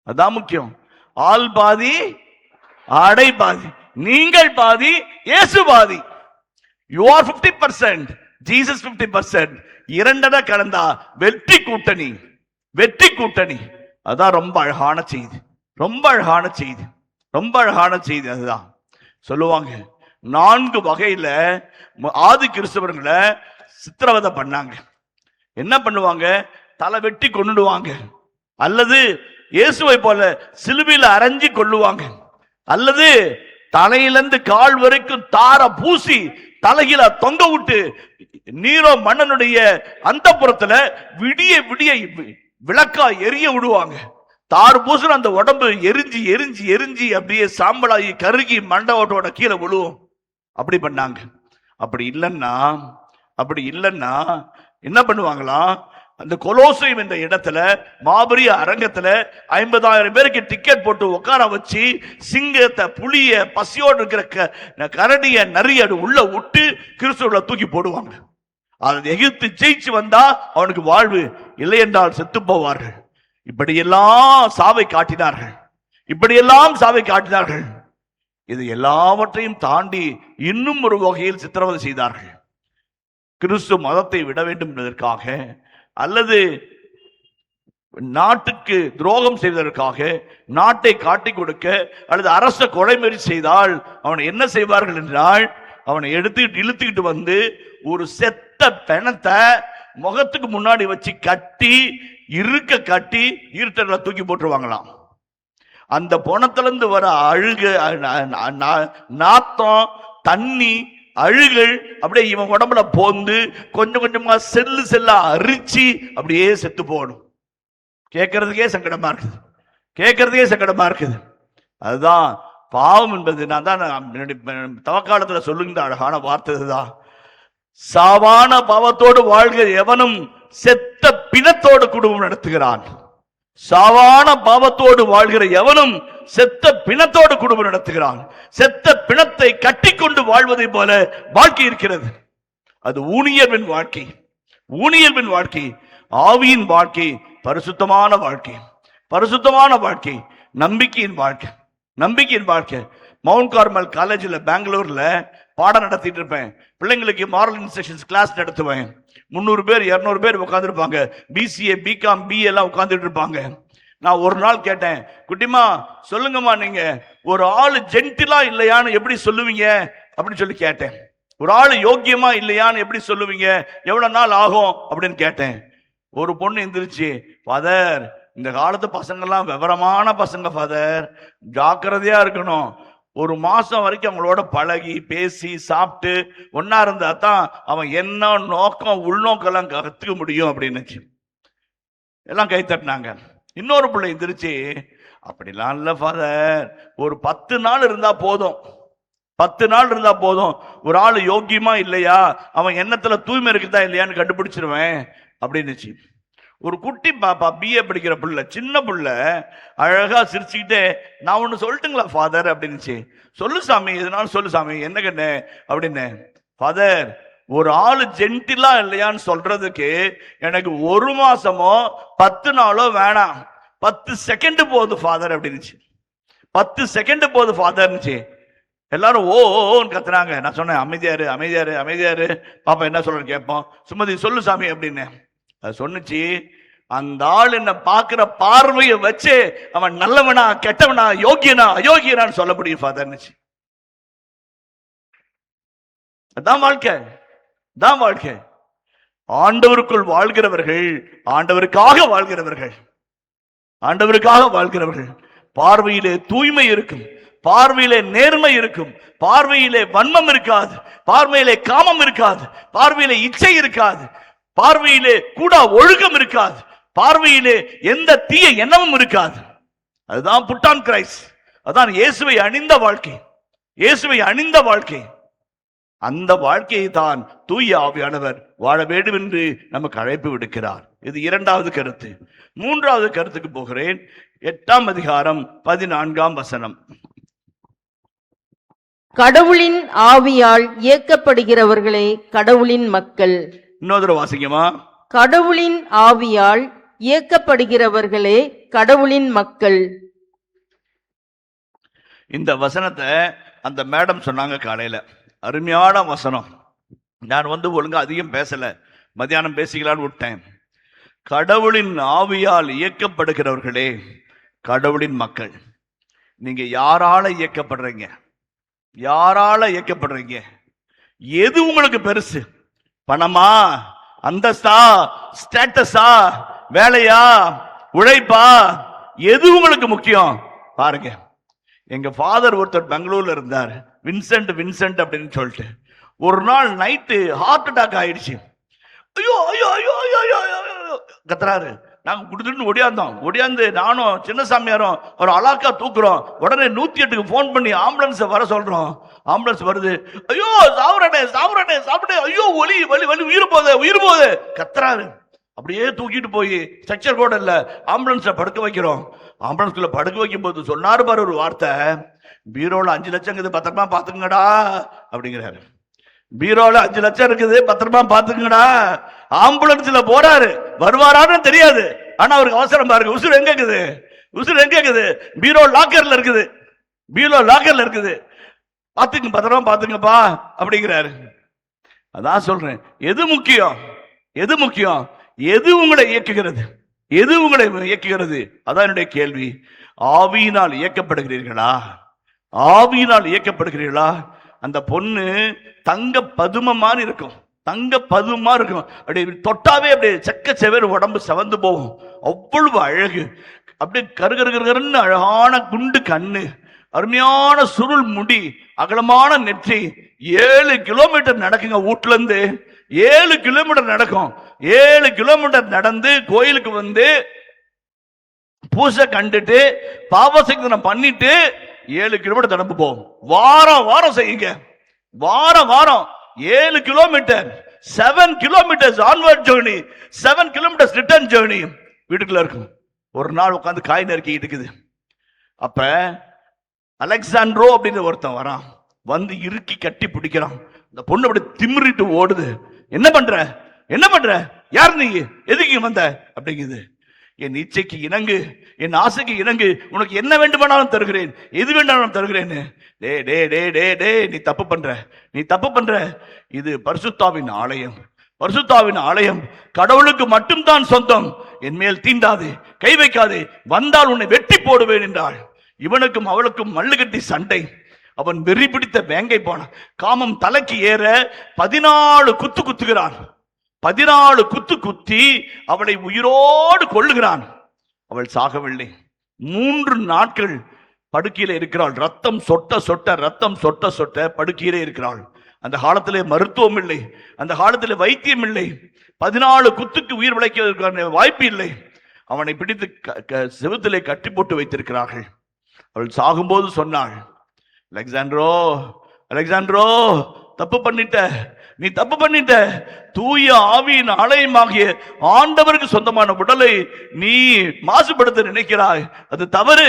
அதான் முக்கியம். ஆள் பாதி ஆடை பாதி, நீங்கள் பாதி இயேசு பாதி. You are 50%, Jesus 50%. 2 கலந்தா வெற்றி கூட்டணி, வெற்றி கூட்டணி. அதான் ரொம்ப அழகான செய்தி. ரொம்ப அழகான செய்தி, ரொம்ப அழகான செய்தி. அதுதான் சொல்லுவாங்க, 4 வகையில ஆதி கிறிஸ்தவர்களை சித்திரவதை பண்ணாங்க. என்ன பண்ணுவாங்க? தலை வெட்டி கொன்னுடுவாங்க, அல்லது இயேசுவை போல சிலுவையில் அரைஞ்சி கொள்ளுவாங்க, அல்லது தலையிலிருந்து கால் வரைக்கும் தார பூசி தலையில தொங்க விட்டு நீரோ மன்னனுடைய அந்தப்புறத்துல விடிய விடிய விளக்கா எரிய விடுவாங்க. தாறு பூசுற அந்த உடம்பு எரிஞ்சு எரிஞ்சு எரிஞ்சு அப்படியே சாம்பலாகி கருகி மண்டபத்தோட கீழே விழுவும். அப்படி பண்ணாங்க. அப்படி இல்லைன்னா என்ன பண்ணுவாங்களாம்? அந்த கொலோசையம் என்ற இடத்துல மாபெரிய அரங்கத்துல 50,000 பேருக்கு டிக்கெட் போட்டு உட்கார வச்சு சிங்கத்தை, புலிய, பசியோடு இருக்கிற கரடிய, நரிய உள்ள விட்டு கிறிஸ்துவ தூக்கி போடுவாங்க. அதை எகிப்து ஜெயிச்சு வந்தா அவனுக்கு வாழ்வு, இல்லை என்றால் செத்து போவார்கள். இப்படியெல்லாம் சாவை காட்டினார்கள், இப்படியெல்லாம் சாவை காட்டினார்கள். இது எல்லாவற்றையும் தாண்டி இன்னும் ஒரு வகையில் சித்திரவதை செய்தார்கள். கிறிஸ்து மதத்தை விட வேண்டும் என்பதற்காக, அல்லது நாட்டுக்கு துரோகம் செய்வதற்காக, நாட்டை காட்டிக் கொடுக்க, அல்லது அரச கொலைமுறை செய்தால் அவனை என்ன செய்வார்கள் என்றால், அவனை இழுத்துக்கிட்டு வந்து ஒரு செத்த பிணத்தை முகத்துக்கு முன்னாடி வச்சு கட்டி இருட்டல தூக்கி போட்டுருவாங்களாம். அந்த பொணத்திலிருந்து வர அழுகு, நாத்தம், தண்ணி, அழுகள் அப்படியே இவன் உடம்புல போந்து கொஞ்சம் கொஞ்சமா செல்லா அரிச்சு அப்படியே செத்து போகணும். கேட்கறதுக்கே சங்கடமா இருக்குது. அதுதான் பாவம் என்பது. நான் தான் தவக்காலத்துல சொல்லுகின்ற அழகான வார்த்தை தான், சாவான பாவத்தோடு வாழ்கிற எவனும் செத்த பிணத்தோடு குடும்பம் நடத்துகிறான். சாவான பாவத்தோடு வாழ்கிற எவனும் செத்த பிணத்தோடு குடும்பம் நடத்துகிறான். செத்த பிணத்தை கட்டி கொண்டு வாழ்வதை போல வாழ்க்கை இருக்கிறது. அது ஊனியர்வின் வாழ்க்கை, ஆவியின் வாழ்க்கை, பரிசுத்தமான வாழ்க்கை, நம்பிக்கையின் வாழ்க்கை. மவுண்ட் கார்மல் காலேஜில் பெங்களூர்ல பாடம் நடத்திட்டு இருப்பேன். பிள்ளைங்களுக்கு மாரல் இன்ஸ்ட்ரக்ஷன்ஸ் கிளாஸ் நடத்துவேன். 300 பேர் 200 பேர் உட்காந்துருப்பாங்க. பிசிஏ, பிகாம், பிஏ எல்லாம் உட்காந்துட்டு இருப்பாங்க. நான் ஒரு நாள் கேட்டேன், குட்டிமா சொல்லுங்கம்மா, நீங்க ஒரு ஆளு ஜென்டிலா இல்லையான்னு எப்படி சொல்லுவீங்க அப்படின்னு சொல்லி கேட்டேன். ஒரு ஆளு யோக்கியமா இல்லையான்னு எப்படி சொல்லுவீங்க, எவ்வளவு நாள் ஆகும் அப்படின்னு கேட்டேன். ஒரு பொண்ணு எந்திரிச்சு, ஃபாதர் இந்த காலத்து பசங்கள்லாம் விவரமான பசங்க ஃபாதர், ஜாக்கிரதையா இருக்கணும். 1 மாசம் வரைக்கும் அவங்களோட பழகி பேசி சாப்பிட்டு ஒன்னா இருந்தா தான் அவன் என்ன நோக்கம் உள்நோக்கெல்லாம் கத்துக்க முடியும் அப்படின்னு எல்லாம் கை தட்டினாங்க. இன்னொரு பிள்ளை எந்திரிச்சு, அப்படிலாம் இல்ல ஃபாதர், ஒரு 10 நாள் இருந்தா போதும், 10 நாள் இருந்தா போதும், ஒரு ஆள் யோக்கியமா இல்லையா, அவன் எண்ணத்துல தூய்மை இருக்குதா இல்லையான்னு கண்டுபிடிச்சிருவேன் அப்படின்னுச்சு. ஒரு குட்டி பாப்பா, பிஏ படிக்கிற பிள்ளை, சின்ன பிள்ளை, அழகா சிரிச்சுக்கிட்டே, நான் ஒண்ணு சொல்லட்டுங்களா ஃபாதர் அப்படின்னுச்சு. சொல்லு சாமி, எதனாலும் சொல்லு சாமி, என்ன கண்ணு அப்படின்னு. ஃபாதர், ஒரு ஆளு ஜென்டிலா இல்லையான்னு சொல்றதுக்கு எனக்கு 1 மாசமோ 10 நாளோ வேணாம், 10 செகண்ட் போகுது ஃபாதர் அப்படின்னுச்சு. 10 செகண்ட் போகுது ஃபாதர்னுச்சு. எல்லாரும் ஓன்னு கத்துறாங்க. நான் சொன்னேன், அமைதியாரு பாப்பா, என்ன சொல்றேன்னு கேட்போம். சுமதி சொல்லு சாமி அப்படின்னு. அது சொன்னுச்சு, அந்த ஆள் என்ன பாக்குற பார்வையை வச்சு அவன் நல்லவனா கெட்டவனா யோகியனா அயோக்கியனான்னு சொல்ல முடியும் ஃபாதர்னுச்சு. அதான் வாழ்க்கை. ஆண்டவருக்குள் வாழ்கிறவர்கள், ஆண்டவருக்காக வாழ்கிறவர்கள், பார்வையிலே தூய்மை இருக்கும், பார்வையிலே நேர்மை இருக்கும், பார்வையிலே வன்மம் இருக்காது, பார்வையிலே காமம் இருக்காது, பார்வையிலே இச்சை இருக்காது, பார்வையிலே கூட ஒழுக்கம் இருக்காது, பார்வையிலே எந்த தீய எண்ணமும் இருக்காது. அதுதான் புட்டான் கிரைஸ்ட். அதான் இயேசுவை அணிந்த வாழ்க்கை. அந்த வாழ்க்கையை தான் தூய ஆவியானவர் வாழ வேண்டும் என்று நமக்கு அழைப்பு விடுக்கிறார். இது 2வது கருத்து. 3வது கருத்துக்கு போகிறேன். 8ஆம் அதிகாரம் 14ஆம் வசனம்.
கடவுளின் ஆவியால் இயக்கப்படுகிறவர்களே கடவுளின் மக்கள்.
இன்னொரு வாசிக்கமா?
கடவுளின் ஆவியால் இயக்கப்படுகிறவர்களே கடவுளின் மக்கள்.
இந்த வசனத்தை அந்த மேடம் சொன்னாங்க காலையில. அருமையான வசனம். நான் ஒழுங்கா அதிகம் பேசல, மத்தியானம் பேசிக்கலான்னு விட்டேன். கடவுளின் ஆவியால் இயக்கப்படுகிறவர்களே கடவுளின் மக்கள். நீங்க யாரால இயக்கப்படுறீங்க? யாரால இயக்கப்படுறீங்க? எது உங்களுக்கு பெருசு? பணமா, அந்தஸ்தா, ஸ்டேட்டஸா, வேலையா, உழைப்பா? எது உங்களுக்கு முக்கியம்? பாருங்க, எங்க ஃபாதர் ஒருத்தர் பெங்களூர்ல இருந்தார், வின்சென்ட் அப்படின்னு சொல்லிட்டு. ஒரு நாள் நைட்டு ஹார்ட் அட்டாக் ஆயிடுச்சு. ஐயோ ஐயோ ஐயோ ஐயோ ஐயோ கத்துறாரு. நாங்க குடுத்துட்டு ஒடியாந்து நானும் சின்ன சாமியாரும் ஒரு அலாக்கா தூக்குறோம். உடனே 108க்கு போன் பண்ணி ஆம்புலன்ஸ் வர சொல்றோம். ஆம்புலன்ஸ் வருது. ஐயோ சாப்பிடே ஐயோ ஒலி வலி வலி உயிர் போகுது கத்துறாரு. அப்படியே தூக்கிட்டு போய் ஸ்ட்ரக்சர் கூட இல்ல ஆம்புலன்ஸ்ல படுக்க வைக்கிறோம். ஆம்புலன்ஸ்ல படுக்க வைக்கும் போது சொன்னாரு பாரு ஒரு வார்த்தை, பீரோல 5 லட்சம் பத்திரமா பாத்துக்கங்கடா அப்படிங்கிறாரு. பீரோல 5 லட்சம் இருக்குது, பத்திரமா பாத்துக்கங்கடா. ஆம்புலன்ஸ்ல போறாரு, வருவாரான்னு தெரியாது. ஆனா அவருக்கு அவசரம் பாருங்க. உசுர் எங்க இருக்குது? பீரோ லாக்கர்ல இருக்குது. பாத்துங்க, பத்திரமா பாத்துங்கப்பா அப்படிங்கிறாரு. அதான் சொல்றேன், எது முக்கியம்? எது உங்களை இயக்குகிறது? அதான் என்னுடைய கேள்வி. ஆவியினால் இயக்கப்படுகிறீர்களா? அந்த பொண்ணு தங்க பதும மாதிரி இருக்கும். அப்படியே தொட்டாவே அப்படியே செக்க செவேறு உடம்பு செவந்து போகும். அவ்வளவு அழகு. அப்படியே கருகருன்னு அழகான குண்டு கண்ணு, அருமையான சுருள் முடி, அகலமான நெற்றி. 7 கிலோமீட்டர் நடக்குங்க. வீட்டுல இருந்து 7 கிலோமீட்டர் நடக்கும். 7 கிலோமீட்டர் நடந்து கோயிலுக்கு வந்து பூசை கண்டுட்டு பாவசக்தனம் பண்ணிட்டு 7 கிலோமீட்டர் நடந்து போகும். வாரம் செய்யுங்க. வாரம் 7 kilometre, 7 kilometres onward journey, 7 kilometres return journey. வீட்டுக்குள்ள இருக்கும். ஒரு நாள் உட்காந்து காய் நறுக்கிட்டு இருக்குது. அப்ப அலெக்சாண்ட்ரோ அப்படின்னு ஒருத்தன் வரான். வந்து இறுக்கி கட்டி பிடிக்கிறான். இந்த பொண்ணு அப்படி திமிரிட்டு ஓடுது. என்ன பண்ற? யார் நீ? எதுக்கு வந்த அப்படிங்குது. என் இச்சைக்கு இணங்கு, என் ஆசைக்கு இணங்கு, உனக்கு என்ன வேண்டுமானாலும் தருகிறேன், எது வேண்டாலும் தருகிறேன். டே நீ தப்பு பண்ற. இது பரிசுத்தாவின் ஆலயம். கடவுளுக்கு மட்டும்தான் சொந்தம். என் மேல் தீண்டாது, கை வைக்காது, வந்தால் உன்னை வெட்டி போடுவேன் என்றாள். இவனுக்கும் அவளுக்கும் மல்லுகட்டி சண்டை. அவன் வெறி பிடித்த வேங்கை போன காமம் தலைக்கு ஏற 14 குத்துகிறான். 14 குத்தி அவளை உயிரோடு கொள்ளுகிறான். அவள் சாகவில்லை. 3 நாட்கள் படுக்கையில இருக்கிறாள். ரத்தம் சொட்ட படுக்கையிலே இருக்கிறாள். அந்த காலத்திலே மருத்துவம் இல்லை, அந்த காலத்திலே வைத்தியம் இல்லை. 14 குத்துக்கு உயிர் விளைக்க வாய்ப்பு இல்லை. அவனை பிடித்து செவுத்திலே கட்டி போட்டு வைத்திருக்கிறார்கள். அவள் சாகும்போது சொன்னாள், அலெக்சாண்ட்ரோ நீ தப்பு பண்ணிட்ட. தூய ஆவியின் ஆலயமாகிய ஆண்டவருக்கு சொந்தமான உடலை நீ மாசுபடுத்த நினைக்கிறாய். அது தவறு.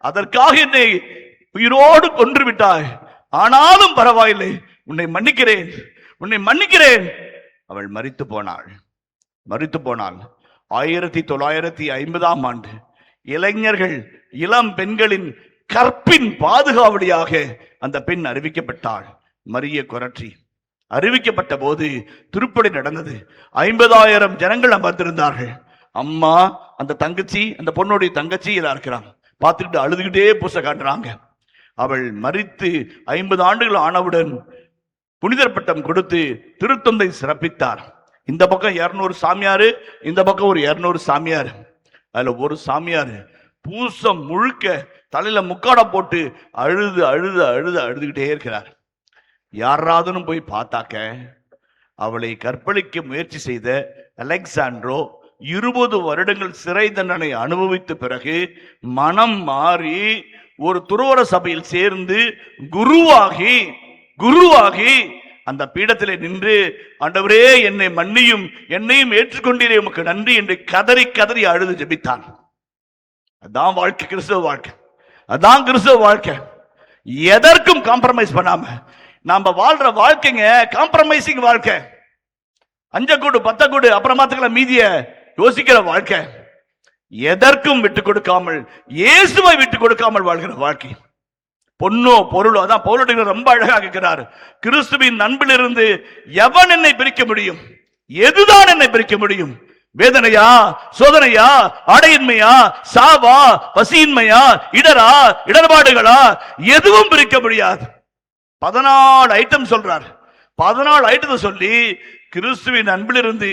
அதற்காக என்னை உயிரோடு கொன்று விட்டாய். ஆனாலும் பரவாயில்லை, உன்னை மன்னிக்கிறேன். அவள் மரித்து போனாள். 1950ஆம் ஆண்டு இளைஞர்கள், இளம் பெண்களின் கற்பின் பாதுகாவலியாக அந்த பெண் அறிவிக்கப்பட்டாள். மரிய கொரற்றி அறிவிக்கப்பட்ட போது திருப்பலி நடந்தது. 50,000 ஜனங்கள் அமர்ந்திருந்தார்கள். அம்மா, அந்த தங்கச்சி, அந்த பொண்ணுடைய தங்கச்சி இதா இருக்கிறாங்க. பார்த்துக்கிட்டு அழுதுகிட்டே பூசை காட்டுறாங்க. அவள் மரித்து 50 ஆண்டுகள் ஆனவுடன் புனிதர் பட்டம் கொடுத்து திருத்தந்தை சிறப்பித்தார். இந்த பக்கம் 200 சாமியாரு, இந்த பக்கம் ஒரு 200 சாமியார். அதுல ஒரு சாமியார் பூசம் முழுக்க தலையில முக்காட போட்டு அழுதுகிட்டே இருக்கிறார். யாராவது போய் பார்த்தாக்க அவளை கற்பழிக்க முயற்சி செய்த அலெக்சாண்ட்ரோ 20 வருடங்கள் சிறை தண்டனை அனுபவித்த பிறகு மனம் மாறி ஒரு துறவற சபையில் சேர்ந்து குருவாகி அந்த பீடத்திலே நின்று, ஆண்டவரே என்னை மன்னியும், என்னையும் ஏற்றுக்கொண்டீரே, உமக்கு நன்றி என்று கதறி அழுது ஜெபித்தான். அதான் வாழ்க்கை, கிறிஸ்தவ வாழ்க்கை. எதற்கும் காம்ப்ரமைஸ் பண்ணாம நாம வாழ்ற வாழ்க்கைங்க காம்ப்ரமைசிங் வாழ்க்கை. 5 கூடு 10 கூடு அப்புறமாத்துக்கல மீதிய யோசிக்கிற வாழ்க்கை. எதற்கும் விட்டு கொடுக்காமல், இயேசுவை விட்டு கொடுக்காமல் வாழ்கிற வாழ்க்கை. பொண்ணோ பொருளோ, அதான் பவுல் ரொம்ப அழகா கேட்கிறார். கிறிஸ்துவின் அன்பிலிருந்து எவன் என்னை பிரிக்க முடியும்? எதுதான் என்னை பிரிக்க முடியும்? வேதனையா, சோதனையா, ஆடையின்மையா, சாவா, பசியின்மையா, இடர்பாடுகளா, எதுவும் பிரிக்க முடியாது. 14 ஐட்டம் சொல்றார். 14 ஐட்டத்தை சொல்லி கிறிஸ்துவின் அன்பிலிருந்து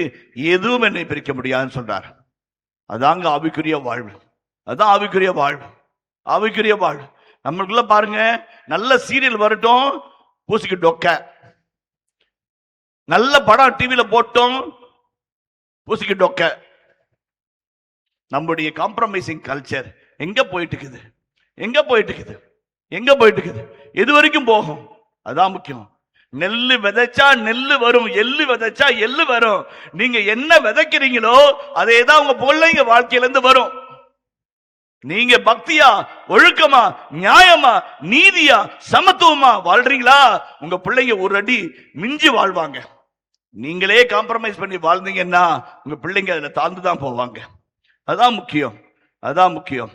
எதுவும் என்னை பிரிக்க முடியாதுன்னு சொல்றார். அதாங்க ஆவிக்குரிய வாழ்வு. அதான் ஆவிக்குரிய வாழ்வு. ஆவிக்குரிய வாழ்வு நம்மளுக்குள்ள பாருங்க. நல்ல சீரியல் வரட்டும், பூசிக்கு டொக்க. நல்ல படம் டிவியில போட்டோம், பூசிக்கு டொக்க. நம்முடைய காம்ப்ரமைசிங் கல்ச்சர் எங்க போயிட்டு இருக்குது? எங்க போயிட்டு இருக்குது? எங்க போயிட்டு இருக்குது? எது வரைக்கும் போகும்? அதான் முக்கியம். நெல்லு விதைச்சா நெல்லு வரும், எள்ளு விதைச்சா எள்ளு வரும். நீங்க என்ன விதைக்கிறீங்களோ அதே தான் உங்க பிள்ளைங்க வாழ்க்கையில இருந்து வரும். நீங்க பக்தியா, ஒழுக்கமா, நியாயமா, நீதியா, சமத்துவமா வாழ்றீங்களா, உங்க பிள்ளைங்க ஒரு அடி மிஞ்சி வாழ்வாங்க. நீங்களே காம்ப்ரமைஸ் பண்ணி வாழ்ந்தீங்கன்னா உங்க பிள்ளைங்க அதுல தாழ்ந்துதான் போவாங்க. அதான் முக்கியம். அதான் முக்கியம்.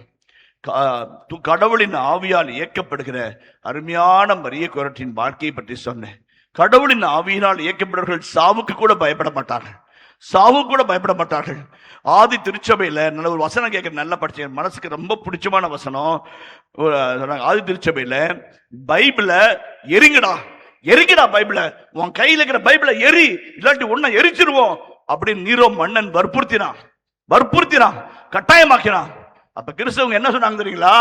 கடவுளின் ஆவியால் இயக்கப்படுகிற அருமையான மரிய கொரட்டின் வாழ்க்கையை பற்றி சொன்னேன். கடவுளின் ஆவியினால் இயக்கப்படுவர்கள் சாவுக்கு கூட பயப்பட மாட்டார்கள். சாவு கூட பயப்பட மாட்டார்கள். ஆதி திருச்சபையில நல்ல ஒரு வசனம் கேட்க நல்லா படிச்சேன், மனசுக்கு ரொம்ப பிடிச்சமான வசனம். ஆதி திருச்சபையில பைபிள எரிங்கடா, எரிங்கடா பைபிள, உன் கையில இருக்கிற பைபிள எரி, இல்லாட்டி உன்னை எரிச்சிருவோம் அப்படின்னு நீரோ மன்னன் வற்புறுத்தினான், கட்டாயமாக்கினான். அப்ப கிறிஸ்தவங்க என்ன சொன்னாங்க தெரியுங்களா?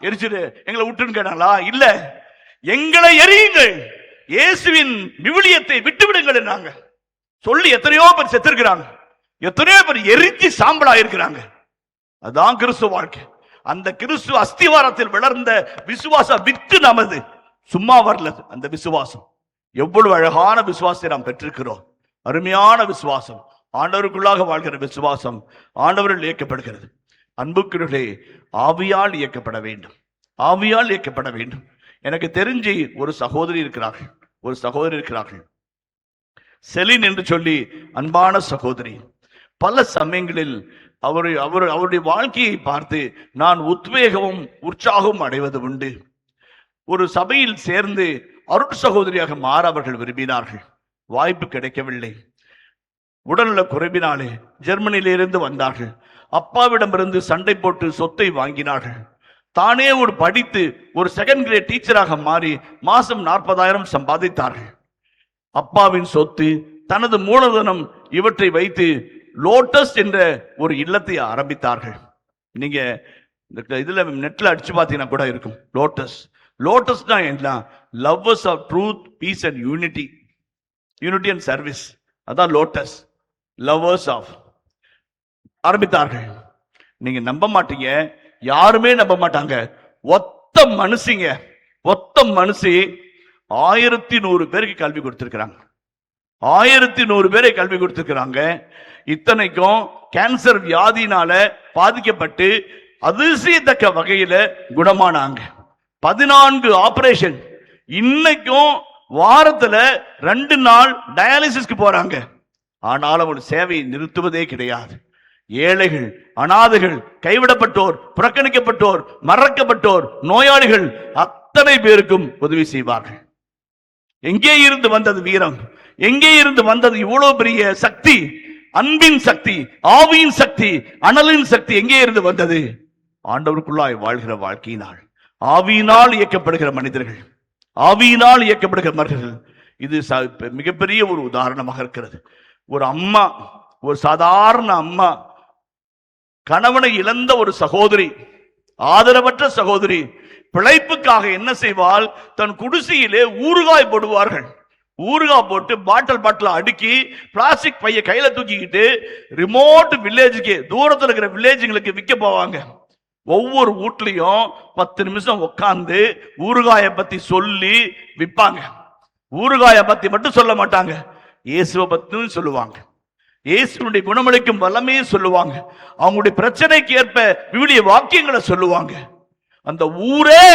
எரிச்சிரு, எங்களை விட்டுன்னு கேட்டாங்களா? இல்ல, எங்களை எரியுங்கள், இயேசுவின் விவிலியத்தை விட்டு விடுங்கள் நாங்க சொல்லி எத்தனையோ பேர் செத்துருக்கிறாங்க, எத்தனையோ பேர் எரிச்சு சாம்பலா இருக்கிறாங்க. அதான் கிறிஸ்துவ வாழ்க்கை. அந்த கிறிஸ்துவ அஸ்திவாரத்தில் வளர்ந்த விசுவாச வித்து நமது சும்மா வரல. அந்த விசுவாசம் எவ்வளவு அழகான விசுவாசத்தை நாம் பெற்றிருக்கிறோம். அருமையான விசுவாசம், ஆண்டவருக்குள்ளாக வாழ்கிற விசுவாசம், ஆண்டவரில் இயக்கப்படுகிறது. அன்புக்குள்ளே ஆவியால் இயக்கப்பட வேண்டும், ஆவியால் இயக்கப்பட வேண்டும். எனக்கு தெரிஞ்சு ஒரு சகோதரி இருக்கிறார்கள், செலின் என்று சொல்லி அன்பான சகோதரி. பல சமயங்களில் அவருடைய வாழ்க்கையை பார்த்து நான் உத்வேகமும் உற்சாகமும் அடைவது உண்டு. ஒரு சபையில் சேர்ந்து அருட் சகோதரியாக மாற அவர்கள் விரும்பினார்கள். வாய்ப்பு கிடைக்கவில்லை. உடல்நல குறைவினாலே ஜெர்மனியிலிருந்து வந்தார்கள். அப்பாவிடமிருந்து சண்டை போட்டு சொத்தை வாங்கினார்கள். தானே ஒரு படித்து ஒரு செகண்ட் கிரேட் டீச்சராக மாறி மாசம் 40,000 சம்பாதித்தார்கள். அப்பாவின் சொத்து, தனது மூலதனம், இவற்றை வைத்து லோட்டஸ் என்ற ஒரு இல்லத்தை ஆரம்பித்தார்கள். நீங்க இதுல நெட்ல அடிச்சு பார்த்தீங்கன்னா கூட இருக்கும். லோட்டஸ் தான் என்ன? Lovers of truth, peace and unity and service. அதான் லோட்டஸ், லவ்வர்ஸ் ஆஃப் ஆரம்பித்தார்கள். நீங்க நம்ப மாட்டீங்க, யாருமே நம்ப மாட்டாங்க. ஒத்த மனுஷி 1100 பேருக்கு கல்வி கொடுத்திருக்கிறாங்க. 1100 பேரை கல்வி கொடுத்திருக்கிறாங்க. இத்தனைக்கும் கேன்சர் வியாதினால பாதிக்கப்பட்டு அதிசயத்தக்க வகையில குணமானாங்க. 14 ஆபரேஷன். இன்னைக்கும் வாரத்துல 2 நாள் டயாலிசிஸ்க்கு போறாங்க. ஆனாலும் ஒரு சேவையை நிறுத்துவதே கிடையாது. ஏழைகள், அனாதைகள், கைவிடப்பட்டோர், புறக்கணிக்கப்பட்டோர், மறக்கப்பட்டோர், நோயாளிகள் அத்தனை பேருக்கும் உதவி செய்வார்கள். எங்கே இருந்து வந்தது வீரம்? எங்கே இருந்து வந்தது இவ்வளவு பெரிய சக்தி? அன்பின் சக்தி, ஆவியின் சக்தி, அனலின் சக்தி எங்கே இருந்து வந்தது? ஆண்டவருக்குள்ளாய் வாழ்கிற வாழ்க்கையினால், ஆவியினால் இயக்கப்படுகிற மனிதர்கள், ஆவியினால் இயக்கப்படுகிற மனிதர்கள். இது மிகப்பெரிய ஒரு உதாரணமாக இருக்கிறது. ஒரு அம்மா, ஒரு சாதாரண அம்மா, கணவனை இழந்த ஒரு சகோதரி, ஆதரவற்ற சகோதரி, பிழைப்புக்காக என்ன செய்வாள்? தன் குடிசையிலே ஊறுகாய் போடுவார்கள். ஊறுகாய் போட்டு பாட்டில் அடுக்கி பிளாஸ்டிக் பைய கையில தூக்கிக்கிட்டு ரிமோட் வில்லேஜுக்கு, தூரத்தில் இருக்கிற வில்லேஜுங்களுக்கு விற்க போவாங்க. ஒவ்வொரு வீட்லயும் 10 நிமிஷம் உட்கார்ந்து ஊறுகாயை பத்தி சொல்லி விற்பாங்க. ஊறுகாயை பத்தி மட்டும் சொல்ல மாட்டாங்க, இயேசுவை பத்தியும் சொல்லுவாங்க. இயேசுனுடைய குணமளிக்கும் வல்லமையை சொல்லுவாங்க. அவங்களுடைய பிரச்சனைக்கு ஏற்ப விவிலிய வாக்கியங்களை சொல்லுவாங்க. அந்த ஊரே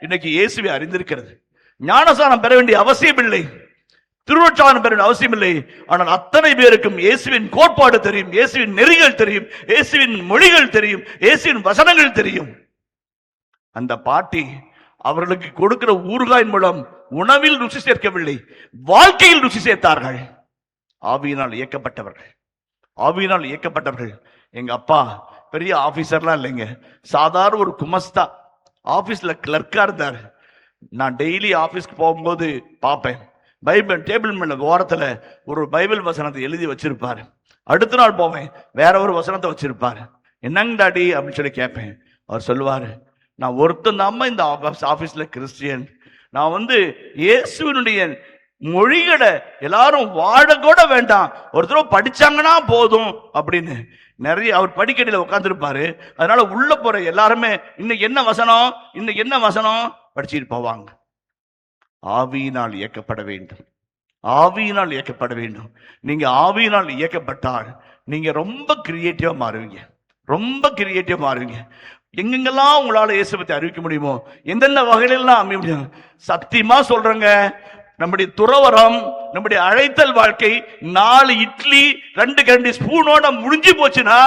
இன்னைக்கு இயேசுவை அறிந்திருக்கிறது. ஞானசானம் பெற வேண்டிய அவசியம் இல்லை, திருவச்சானம் பெற வேண்டிய அவசியம் இல்லை. ஆனால் அத்தனை பேருக்கும் இயேசுவின் கோட்பாடு தெரியும், இயேசுவின் நெறிகள் தெரியும், இயேசுவின் மொழிகள் தெரியும், இயேசுவின் வசனங்கள் தெரியும். அந்த பாட்டி அவர்களுக்கு கொடுக்கிற ஊறுகாயின் மூலம் உணவில் ருசி சேர்க்கவில்லை, வாழ்க்கையில் ருசி சேர்த்தார்கள். ஆவியினால் இயக்கப்பட்டவர்கள், ஆவியினால் இயக்கப்பட்டவர்கள். எங்க அப்பா பெரிய ஆபீசர்லாம் இல்லைங்க, சாதாரண ஒரு குமஸ்தா, ஆபீஸ்ல கிளர்க்கா இருந்தாரு. நான் டெய்லி ஆபீஸ்க்கு போகும்போது பார்ப்பேன், பைபிள் டேபிள் மேல ஓரத்துல ஒரு பைபிள் வசனத்தை எழுதி வச்சிருப்பாரு. அடுத்த நாள் போவேன், வேற ஒரு வசனத்தை வச்சிருப்பாரு. என்னங்க டாடி அப்படின்னு சொல்லி கேட்பேன். அவர் சொல்லுவாரு, நான் ஒருத்தன் தாம்மா இந்த ஆபீஸ்ல கிறிஸ்டியன். நான் இயேசுவினுடைய மொழிகளை எல்லாரும் வாழ கூட வேண்டாம், ஒருத்தர் படிச்சாங்கன்னா போதும் அப்படின்னு. நிறைய அவர் படிக்கடியில் உட்காந்துருப்பாரு. அதனால உள்ள போற எல்லாருமே இன்னைக்கு என்ன வசனம், இன்னைக்கு என்ன வசனம் படிச்சுட்டு போவாங்க. ஆவியினால் இயக்கப்பட வேண்டும், ஆவியினால் இயக்கப்பட வேண்டும். நீங்க ஆவியினால் இயக்கப்பட்டால் நீங்க ரொம்ப கிரியேட்டிவா மாறுவீங்க, ரொம்ப கிரியேட்டிவா மாறுவீங்க. எங்கெங்கெல்லாம் உங்களால இயேசு பத்தி அறிவிக்க முடியுமோ, எந்தெந்த வகையிலாம் அமைய முடியும். சத்தியமா சொல்றேங்க, நம்முடைய துறவரம், நம்முடைய அழைத்தல் வாழ்க்கை 4 இட்லி 2 கரண்டி ஸ்பூனோட முடிஞ்சு போச்சுன்னா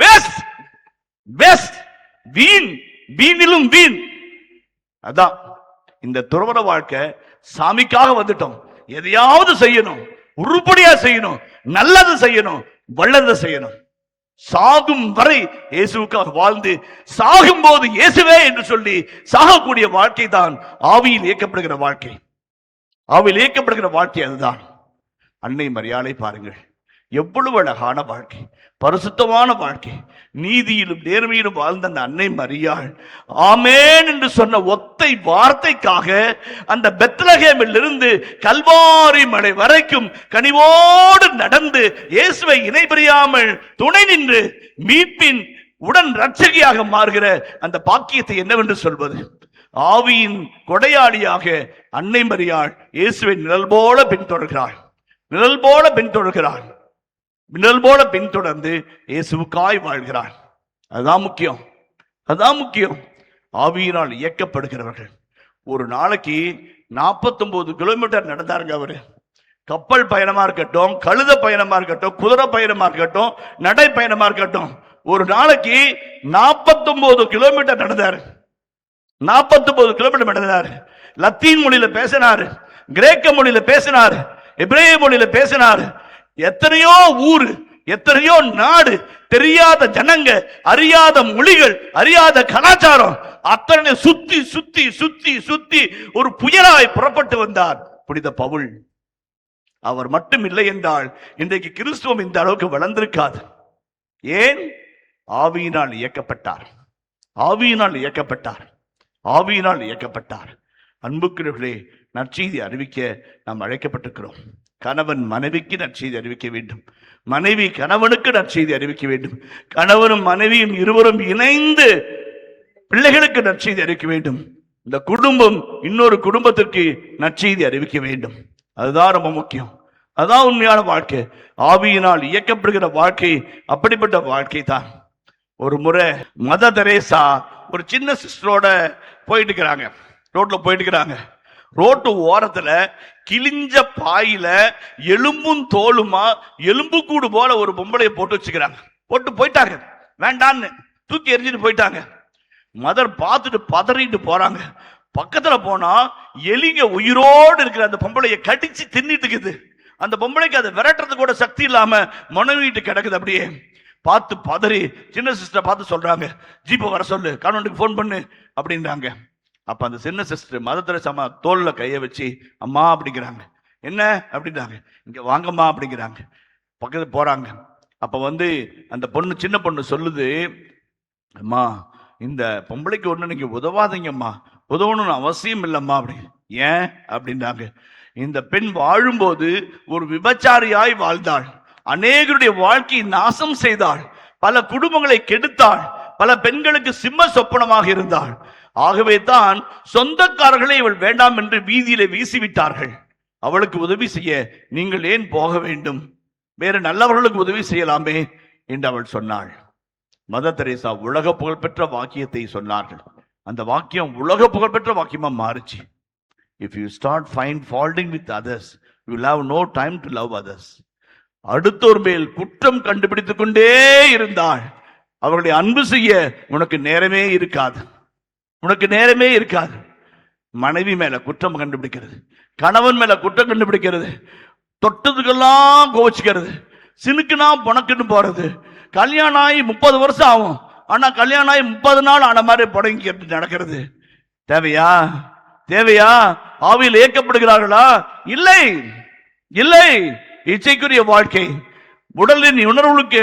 வேஸ்ட், வேஸ்ட், வீண், வீணிலும் வீண். அதான் இந்த துறவர வாழ்க்கை. சாமிக்காக வந்துட்டோம், எதையாவது செய்யணும், உருப்படியா செய்யணும், நல்லது செய்யணும், வல்லது செய்யணும். சாகும் வரை இயேசுக்காக வாழ்ந்து சாகும் போது இயேசுவே என்று சொல்லி சாகக்கூடிய வாழ்க்கை தான் ஆவியில் இயக்கப்படுகிற வாழ்க்கை. ஆவியில் இயக்கப்படுகிற வாழ்க்கை அதுதான். அன்னை மரியாளை பாருங்கள், எவ்வளவு அழகான வாழ்க்கை, பரிசுத்தமான வாழ்க்கை, நீதியிலும் நேர்மையிலும் வாழ்ந்த அந்த அன்னை மரியாள் ஆமேன் என்று சொன்ன ஒத்தை வார்த்தைக்காக அந்த பெத்லகேமில் இருந்து கல்வாரி மலை வரைக்கும் கனிவோடு நடந்து இயேசுவை இணைபிரியாமல் துணை நின்று மீட்பின் உடன் இரட்சகியாக மாறுகிற அந்த பாக்கியத்தை என்னவென்று சொல்வது? ஆவியின் கொடையாளியாக அன்னை மரியாள் இயேசுவை நிழல் போல பின்தொடர்கிறாள், நிழல் போல பின்தொடர்கிறாள், நிழல் போல பின்தொடர்ந்து இயேசுவுக்காய் வாழ்கிறாள். அதுதான் முக்கியம், அதுதான் முக்கியம். ஆவியினால் இயக்கப்படுகிறவர்கள். ஒரு நாளைக்கு 49 கிலோமீட்டர் நடந்தாருங்க அவரு. கப்பல் பயணமா இருக்கட்டும், கழுத பயணமா இருக்கட்டும், குதிரை பயணமா இருக்கட்டும், நடை பயணமா இருக்கட்டும், ஒரு நாளைக்கு 49 கிலோமீட்டர் நடந்தாரு. 49 கிலோமீட்டர் நடந்தாரு. லத்தீன் மொழியில பேசினாரு, கிரேக்க மொழியில பேசினாரு, எபிரேய மொழியில பேசினாரு. எத்தனையோ ஊரு, எத்தனையோ நாடு, தெரியாத ஜனங்க, அறியாத மொழிகள், அறியாத கலாச்சாரம், அத்தனை சுத்தி சுத்தி சுத்தி சுத்தி ஒரு புயலாய் புறப்பட்டு வந்தார் புனித பவுல். அவர் மட்டும் இல்லை என்றால் இன்றைக்கு கிறிஸ்துவம் இந்த அளவுக்கு வளர்ந்திருக்காது. ஏன்? ஆவியினால் இயக்கப்பட்டார், ஆவியினால் இயக்கப்பட்டார், ஆவியினால் இயக்கப்பட்டார். அன்புக்குரியவர்களே, நற்செய்தி அறிவிக்க நாம் அழைக்கப்பட்டிருக்கிறோம். கணவன் மனைவிக்கு நற்செய்தி அறிவிக்க வேண்டும், மனைவி கணவனுக்கு நற்செய்தி அறிவிக்க வேண்டும், கணவனும் மனைவியும் இருவரும் இணைந்து பிள்ளைகளுக்கு நற்செய்தி அறிவிக்க வேண்டும். இந்த குடும்பம் இன்னொரு குடும்பத்திற்கு நற்செய்தி அறிவிக்க வேண்டும். அதுதான் ரொம்ப முக்கியம், அதுதான் உண்மையான வாழ்க்கை. ஆவியினால் இயக்கப்படுகிற வாழ்க்கை அப்படிப்பட்ட வாழ்க்கை தான். ஒரு முறை மதர் தெரேசா ஒரு சின்ன சிஸ்டரோட போயிட்டு இருக்கிறாங்க, ரோட்ல போயிட்டு இருக்கிறாங்க. ரோட்டு ஓரத்துல கிழிஞ்ச பாயில எலும்பும் தோலுமா எலும்பு கூடு போல ஒரு பொம்பளைய போட்டு வச்சுக்கிறாங்க. போட்டு போயிட்டாங்க, வேண்டான்னு தூக்கி எரிஞ்சிட்டு போயிட்டாங்க. மதர் பார்த்துட்டு பதறிட்டு போறாங்க. பக்கத்துல போனா எலிங்க உயிரோடு இருக்கிற அந்த பொம்பளைய கடிச்சு தின்னிட்டு இருக்குது. அந்த பொம்பளைக்கு அதை விரட்டுறது கூட சக்தி இல்லாம மனைவிட்டு கிடக்குது. அப்படியே பார்த்து பதறி சின்ன சிஸ்டர் பார்த்து சொல்றாங்க, ஜீப்பை வர சொல்லு, கணவனுக்கு போன் பண்ணு அப்படின்றாங்க. அப்ப அந்த சின்ன சிஸ்டர் மதர் தெரேசா தோல்ல கைய வச்சு அம்மா அப்படிங்கிறாங்க. என்ன அப்படின்றாங்க. இங்க வாங்கம்மா அப்படிங்கிறாங்க. பக்கத்து போறாங்க. அப்ப அந்த பொண்ணு, சின்ன பொண்ணு சொல்லுது, அம்மா இந்த பொம்பளைக்கு ஒண்ணு நீங்க உதவாதீங்கம்மா, உதவணும்னு அவசியம் இல்லம்மா அப்படி. ஏன் அப்படின்றாங்க. இந்த பெண் வாழும்போது ஒரு விபச்சாரியாய் வாழ்ந்தாள், அநேகருடைய வாழ்க்கையை நாசம் செய்தாள், பல குடும்பங்களை கெடுத்தாள், பல பெண்களுக்கு சிம்ம சொப்பனமாக இருந்தாள். ஆகவே தான் சொந்தக்காரர்களை இவள் வேண்டாம் என்று வீதியிலே வீசிவிட்டார்கள். அவளுக்கு உதவி செய்ய நீங்கள் ஏன் போக வேண்டும், வேறு நல்லவர்களுக்கு உதவி செய்யலாமே என்று அவள் சொன்னாள். மதர் தெரேசா உலக புகழ்பெற்ற வாக்கியத்தை சொன்னார்கள். அந்த வாக்கியம் உலக புகழ்பெற்ற வாக்கியமா மாறுச்சு. If you start faulting with others, you will have no time to love others. அடுத்தோர் மேல் குற்றம் கண்டுபிடித்துக் கொண்டே இருந்தால் அவர்களை அன்பு செய்ய உனக்கு நேரமே இருக்காது, உனக்கு நேரமே இருக்காது. மனைவி மேல குற்றம் கண்டுபிடிக்கிறது, கணவன் மேல குற்றம் கண்டுபிடிக்கிறது, தொட்டதுக்கெல்லாம் கோவிச்சுக்கிறது, சினுக்குனா புனக்குன்னு போறது. கல்யாணம் ஆகி 30 வருஷம் ஆகும், ஆனா கல்யாணம் ஆகி 30 நாள் ஆன மாதிரி புடங்கி நடக்கிறது. தேவையா? தேவையா? ஆவியில் இயக்கப்படுகிறார்களா? இல்லை, இல்லை. இச்சைக்குரிய வாழ்க்கை, உடலின் உணர்வுகளுக்கு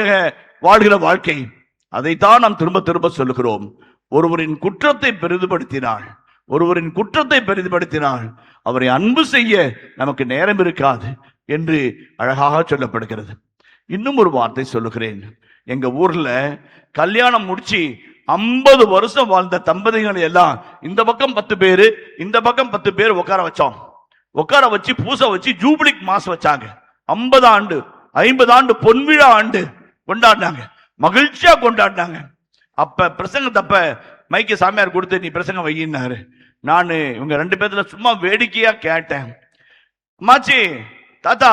வாழ்கிற வாழ்க்கை. அதைத்தான் நாம் திரும்ப திரும்ப சொல்லுகிறோம். ஒருவரின் குற்றத்தை பெரிதுபடுத்தினாள், ஒருவரின் குற்றத்தை பெரிதுபடுத்தினாள் அவரை அன்பு செய்ய நமக்கு நேரம் இருக்காது என்று அழகாக சொல்லப்படுகிறது. இன்னும் ஒரு வார்த்தை சொல்லுகிறேன். எங்க ஊர்ல கல்யாணம் முடிச்சு 50 வருஷம் வாழ்ந்த தம்பதிகள் எல்லாம் இந்த பக்கம் 10 பேரு, இந்த பக்கம் 10 பேர் உட்கார வச்சோம். உட்கார வச்சு பூசை வச்சு ஜூபிலிக் மாசம் வச்சாங்க. 50 ஆண்டு 50 ஆண்டு பொன்விழா ஆண்டு கொண்டாடினாங்க, மகிழ்ச்சியா கொண்டாடினாங்க. அப்ப பிரசங்கத்தப்ப மைக்கு சாமியார் கொடுத்து நீ பிரசங்கம் வையினாரு. நான் இவங்க 2 பேர்ல சும்மா வேடிக்கையா கேட்டேன், அம்மாச்சி தாத்தா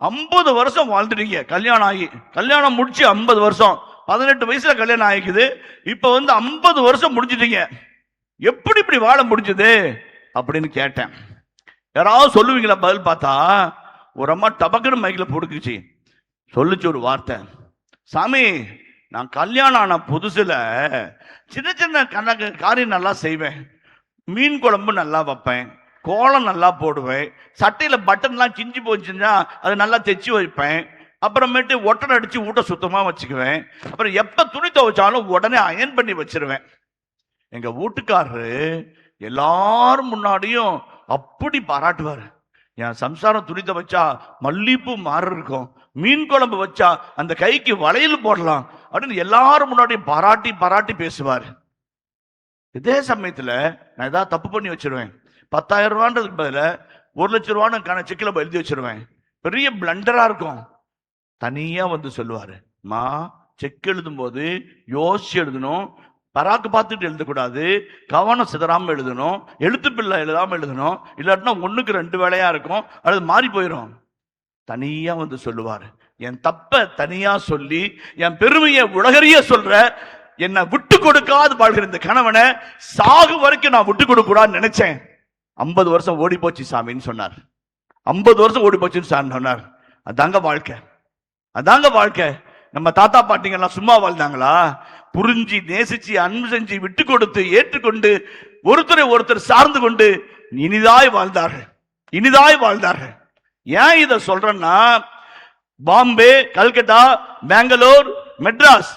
50 வருஷம் வாழ்ந்துட்டீங்க, கல்யாணம் ஆகி கல்யாணம் முடிச்சு 50 வருஷம், 18 வயசுல கல்யாணம் ஆகிக்குது, இப்ப 50 வருஷம் முடிஞ்சிட்டீங்க, எப்படி இப்படி வாழ முடிஞ்சது அப்படின்னு கேட்டேன். யாராவது சொல்லுவீங்களா பதில்? பார்த்தா ஒரு அம்மா டபக்குன்னு மைக்கில் போட்டுக்குச்சு, சொல்லுச்சு ஒரு வார்த்தை, சாமி நான் கல்யாணம் ஆன புதுசுல சின்ன சின்ன கணக்கு காரியம் நல்லா செய்வேன், மீன் குழம்பு நல்லா வைப்பேன், கோலம் நல்லா போடுவேன், சட்டையில பட்டன்லாம் கிஞ்சி போச்சுன்னா அது நல்லா தைச்சு வைப்பேன், அப்புறமேட்டு ஒட்டடை அடிச்சு ஊட்ட சுத்தமா வச்சுக்குவேன், அப்புறம் எப்ப துணி துவைச்சாலும் உடனே அயன் பண்ணி வச்சிருவேன். எங்க வீட்டுக்காரரு எல்லாரும் முன்னாடியும் அப்படி பாராட்டுவாரு. என் சம்சாரம் துணி துவைச்சா மல்லிப்பூ மாறு இருக்கும், மீன் குழம்பு வச்சா அந்த கைக்கு வளையல் போடலாம் அப்படின்னு எல்லாரும் முன்னாடியும் பாராட்டி பாராட்டி பேசுவார். இதே சமயத்துல நான் ஏதாவது தப்பு பண்ணி வச்சிருவேன், 10,000 ரூபான்றதுக்கு பதில 1 லட்சம் ரூபான்னு செக்கில் எழுதி வச்சிருவேன், பெரிய பிளண்டரா இருக்கும். தனியா வந்து சொல்லுவாரு, மா செக் எழுதும் போது யோசிச்சு எழுதணும், பராக்கு பார்த்துட்டு எழுதக்கூடாது, கவனம் சிதறாம எழுதணும், எழுத்து பிள்ளை எழுதாம எழுதணும், இல்லாட்டினா 1க்கு 2 வேலையா இருக்கும், அது மாறி போயிடும். தனியா வந்து சொல்லுவாரு. என் தப்ப தனியா சொல்லி என் பெருமையை உலகறிய சொல்ற, என்னை விட்டு கொடுக்காது வாழ்கிற இந்த கணவனை சாகு வரைக்கும் நான் விட்டு கொடுக்க கூடாதுன்னு நினைச்சேன். 50 வருஷம் ஓடி போச்சு சாமின்னு சொன்னார். 50 வருஷம் ஓடி போச்சுன்னு சொன்னார். அதாங்க வாழ்க்கை, அதாங்க வாழ்க்கை. நம்ம தாத்தா பாட்டிங்கெல்லாம் சும்மா வாழ்ந்தாங்களா? புரிஞ்சு நேசிச்சு அன்பு செஞ்சு விட்டு கொடுத்து ஏற்றுக்கொண்டு ஒருத்தரை ஒருத்தர் சார்ந்து கொண்டு இனிதாய் வாழ்ந்தார்கள், இனிதாய் வாழ்ந்தார்கள். ஏன் இதை சொல்றேன்னா, பாம்பே, கல்கத்தா, பெங்களூர், மெட்ராஸ்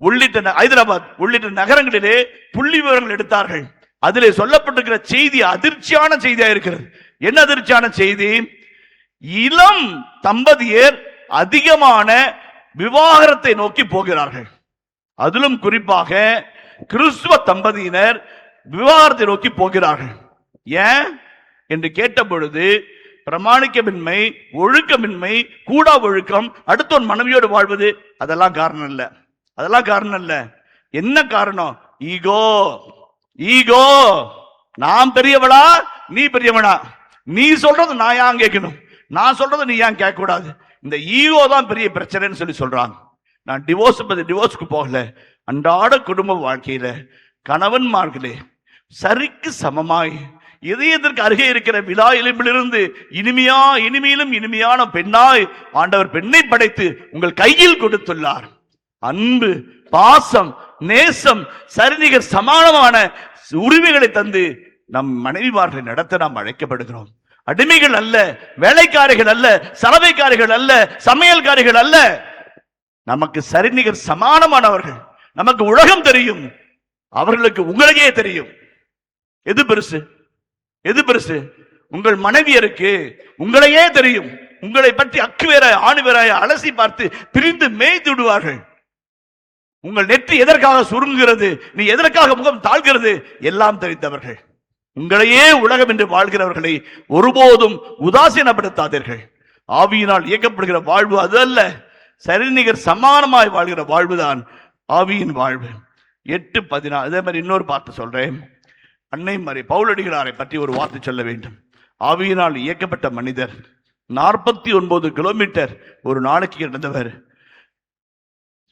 உள்ளிட்ட ஹைதராபாத் உள்ளிட்ட நகரங்களிலே புள்ளி விவரங்கள் எடுத்தார்கள். அதிலே சொல்லப்பட்டிருக்கிற செய்தி அதிர்ச்சியான செய்தியா இருக்கிறது. என்ன அதிர்ச்சியான செய்தி? இளம் தம்பதியர் அதிகமான விவாகரத்தை நோக்கி போகிறார்கள். அதிலும் குறிப்பாக கிறிஸ்துவ தம்பதியினர் விவாகரத்தை நோக்கி போகிறார்கள். ஏன் என்று கேட்ட பொழுது, பிரமாணிக்கமின்மை, ஒழுக்கமின்மை, கூடா ஒழுக்கம், அடுத்தவன் மனைவியோடு வாழ்வது, அதெல்லாம் காரணம் இல்ல, அதெல்லாம் காரணம் இல்ல. என்ன காரணம்? Ego, ego. நான் பெரியவளா நீ பெரியவனா, நீ சொல்றது நான் ஏன் கேட்கணும், நான் சொல்றது நீ ஏன் கேட்க கூடாது, இந்த ஈகோ தான் பெரிய பிரச்சனைன்னு சொல்லி சொல்றாங்க. நான் டிவோர்ஸ்க்கு போகல, அன்றாட குடும்ப வாழ்க்கையில கணவன்மார்களே சரிக்கு சமமாய் இதயத்திற்கு அருகே இருக்கிற விழா எலும்பிலிருந்து இனிமையிலும் இனிமையான பெண்ணாய் ஆண்டவர் பெண்ணை படைத்து உங்கள் கையில் கொடுத்துள்ளார். அன்பு, பாசம், நேசம், சரிநிகர் சமானமான உரிமைகளை தந்து நம் மனைவிமார்களை நடத்த நாம் அழைக்கப்படுகிறோம். அடிமைகள் அல்ல, வேலைக்காரிகள் அல்ல, சலவைக்காரிகள் அல்ல, சமையல்காரிகள் அல்ல. நமக்கு சரிநிகர் சமானமானவர்கள். நமக்கு உலகம் தெரியும், அவர்களுக்கு உங்களையே தெரியும். எது பெருசு? எது பெருசு? உங்கள் மனைவியருக்கு உங்களையே தெரியும். உங்களை பற்றி அக்கு வேற ஆணு வேற அலசி பார்த்து பிரிந்து மேய்த்து விடுவார்கள். உங்கள் நெற்றி எதற்காக சுருங்குகிறது, நீ எதற்காக முகம் தாழ்கிறது, எல்லாம் தெரிந்தவர்கள். உங்களையே உலகம் என்று வாழ்கிறவர்களை ஒருபோதும் உதாசீனப்படுத்தாதீர்கள். ஆவியினால் இயக்கப்படுகிற வாழ்வு அது அல்ல, சரிநிகர் சமானமாய் வாழ்கிற வாழ்வுதான் ஆவியின் வாழ்வு. 8:14. அதே மாதிரி இன்னொரு பார்த்து சொல்றேன். அன்னை மரி பவுலடிகளாரை பற்றி ஒரு வார்த்தை சொல்ல வேண்டும். ஆவியினால் இயக்கப்பட்ட மனிதர், 49 கிலோமீட்டர் ஒரு நாளைக்கு நடந்தவர்.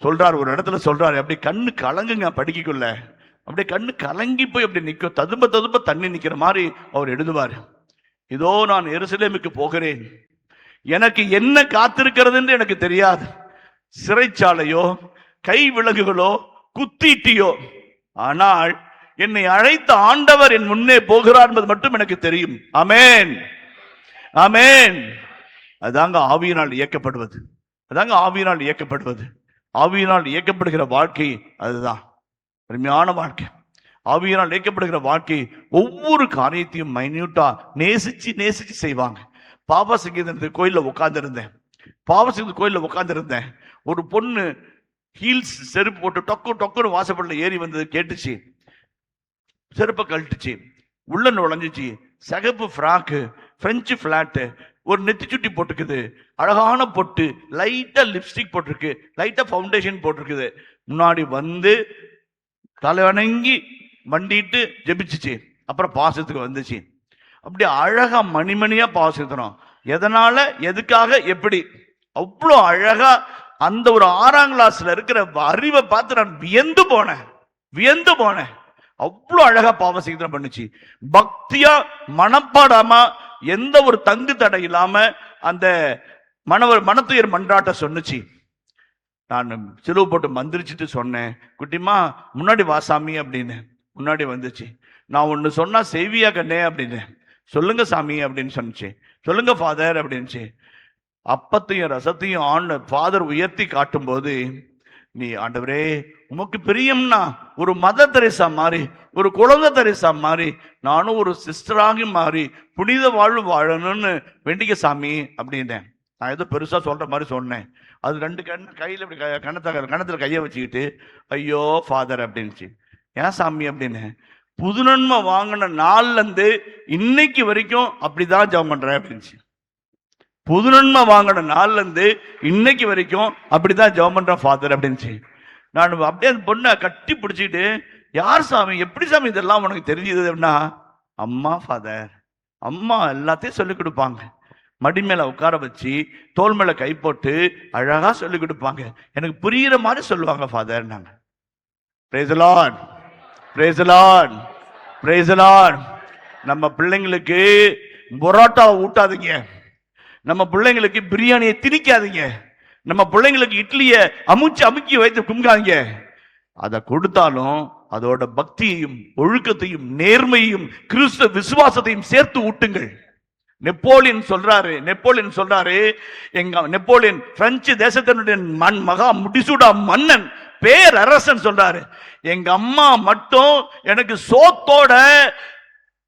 சொல்றார், ஒரு இடத்துல சொல்றாரு, அப்படி கண்ணு கலங்குங்க, படிக்கக்குள்ள அப்படியே கண்ணு கலங்கி போய் அப்படி நிற்கும், ததும்ப தண்ணி நிக்கிற மாதிரி அவர் எழுதுவார். இதோ நான் எருசலேமுக்கு போகிறேன், எனக்கு என்ன காத்திருக்கிறது என்று எனக்கு தெரியாது. சிறைச்சாலையோ, கை விலங்குகளோ, குத்தீட்டியோ. ஆனால் என்னை அழைத்த ஆண்டவர் என் முன்னே போகிறார் என்பது மட்டும் எனக்கு தெரியும். ஆமென், ஆமென். அதாங்க ஆவியினால் இயக்கப்படுவது. அதாங்க ஆவியினால் இயக்கப்படுவது. ஆவியினால் இயக்கப்படுகிற வாழ்க்கை அதுதான் அருமையான வாழ்க்கை. ஆவியினால் இயக்கப்படுகிற வாழ்க்கை ஒவ்வொரு காரியத்தையும் மைன்யூட்டா நேசிச்சு செய்வாங்க. பாபா சங்கீத கோயில்ல உட்கார்ந்துருந்தேன். ஒரு பொண்ணு ஹீல்ஸ் செருப்பு போட்டு டொக்குன்னு வாசப்படல ஏறி வந்தது கேட்டுச்சு. செருப்பை கழட்டுச்சு, உள்ள நுழைஞ்சிச்சு. சகப்பு ஃப்ராக்கு, பிரெஞ்சு பிளாட்டு, ஒரு நெத்தி சுட்டி போட்டுருக்குது, அழகான பொட்டு, லைட்டா லிப்ஸ்டிக் போட்டிருக்கு, லைட்டா ஃபவுண்டேஷன் போட்டிருக்குது. முன்னாடி வந்து தலை வணங்கி மண்டிட்டு ஜெபிச்சிச்சு. அப்புறம் பாசத்துக்கு வந்துச்சு. அப்படி அழகா மணிமணியா பாசத்தணும். எதனால, எதுக்காக, எப்படி அவ்வளோ அழகா அந்த ஒரு 6ஆம் கிளாஸ்ல இருக்கிற அறிவை பார்த்து நான் வியந்து போனேன். அவ்வளோ அழகா பாவசீகரம் பண்ணுச்சு. பக்தியா மனப்பாடாமா எந்த ஒரு தங்கு தடை இல்லாம அந்த மனத்துயர் மன்றாட்ட சொன்னுச்சு. நான் சிலுவை போட்டு மந்திரிச்சுட்டு சொன்னேன், குட்டிமா முன்னாடி வாசாமி அப்படின்னு. முன்னாடி வந்துச்சு. நான் ஒன்னு சொன்னா செய்வியா கண்ணே அப்படின்னு. சொல்லுங்க சாமி அப்படின்னு சொன்னிச்சு. சொல்லுங்க ஃபாதர் அப்படின்னுச்சு. அப்பத்தையும் ரசத்தையும் ஃபாதர் உயர்த்தி காட்டும் போது, நீ ஆண்டவரே உமக்கு பிரியம்னா ஒரு மத தெரேசா மாறி, ஒரு குழந்தை தெரேசா மாறி, நானும் ஒரு சிஸ்டராகி மாறி புனித வாழ்வு வாழணும்னு வேண்டிக்க சாமி அப்படின்னேன். நான் ஏதோ பெருசா சொல்ற மாதிரி சொன்னேன். அது 2 கையில இப்படி கணத்துல கையை வச்சுக்கிட்டு ஐயோ ஃபாதர் அப்படின்னுச்சு. ஏன் சாமி அப்படின்னு. புது நன்மை வாங்கின நாள்ல இருந்து இன்னைக்கு வரைக்கும் அப்படிதான் ஜெபம் பண்றேன் அப்படின்னுச்சு. புது நன்மை வாங்கின நாள்ல இருந்து இன்னைக்கு வரைக்கும் அப்படிதான் ஜெபம் பண்றேன் ஃபாதர் அப்படின்னுச்சு. நான் அப்படியே அந்த பொண்ணை கட்டி பிடிச்சிக்கிட்டு, யார் சாமி, எப்படி சாமி இதெல்லாம் உனக்கு தெரிஞ்சது அப்படின்னா, அம்மா ஃபாதர், அம்மா எல்லாத்தையும் சொல்லிக் கொடுப்பாங்க. மடி மேல உட்கார வச்சு தோல் மேல கை போட்டு அழகா சொல்லிக் கொடுப்பாங்க. எனக்கு புரியுற மாதிரி சொல்லுவாங்க ஃபாதர். நாங்க price the Lord, praise the Lord, praise the Lord. நம்ம பிள்ளைங்களுக்கு பரோட்டாவை ஊட்டாதீங்க. நம்ம பிள்ளைங்களுக்கு பிரியாணியை திணிக்காதீங்க. நம்ம பிள்ளைங்களுக்கு இட்லியை அமுக்கி வைத்து கும்பிடாதீங்க. அதை கொடுத்தாலும் அதோட பக்தியையும் ஒழுக்கத்தையும் நேர்மையும் கிறிஸ்துவ விசுவாசத்தையும் சேர்த்து ஊட்டுங்கள். நெப்போலியன் சொல்றாரு, நெப்போலியன் பிரெஞ்சு தேசத்தினுடைய மகா முடிசூடா மன்னன், பேரரசன் சொல்றாரு, எங்க அம்மா மட்டும் எனக்கு சோத்தோட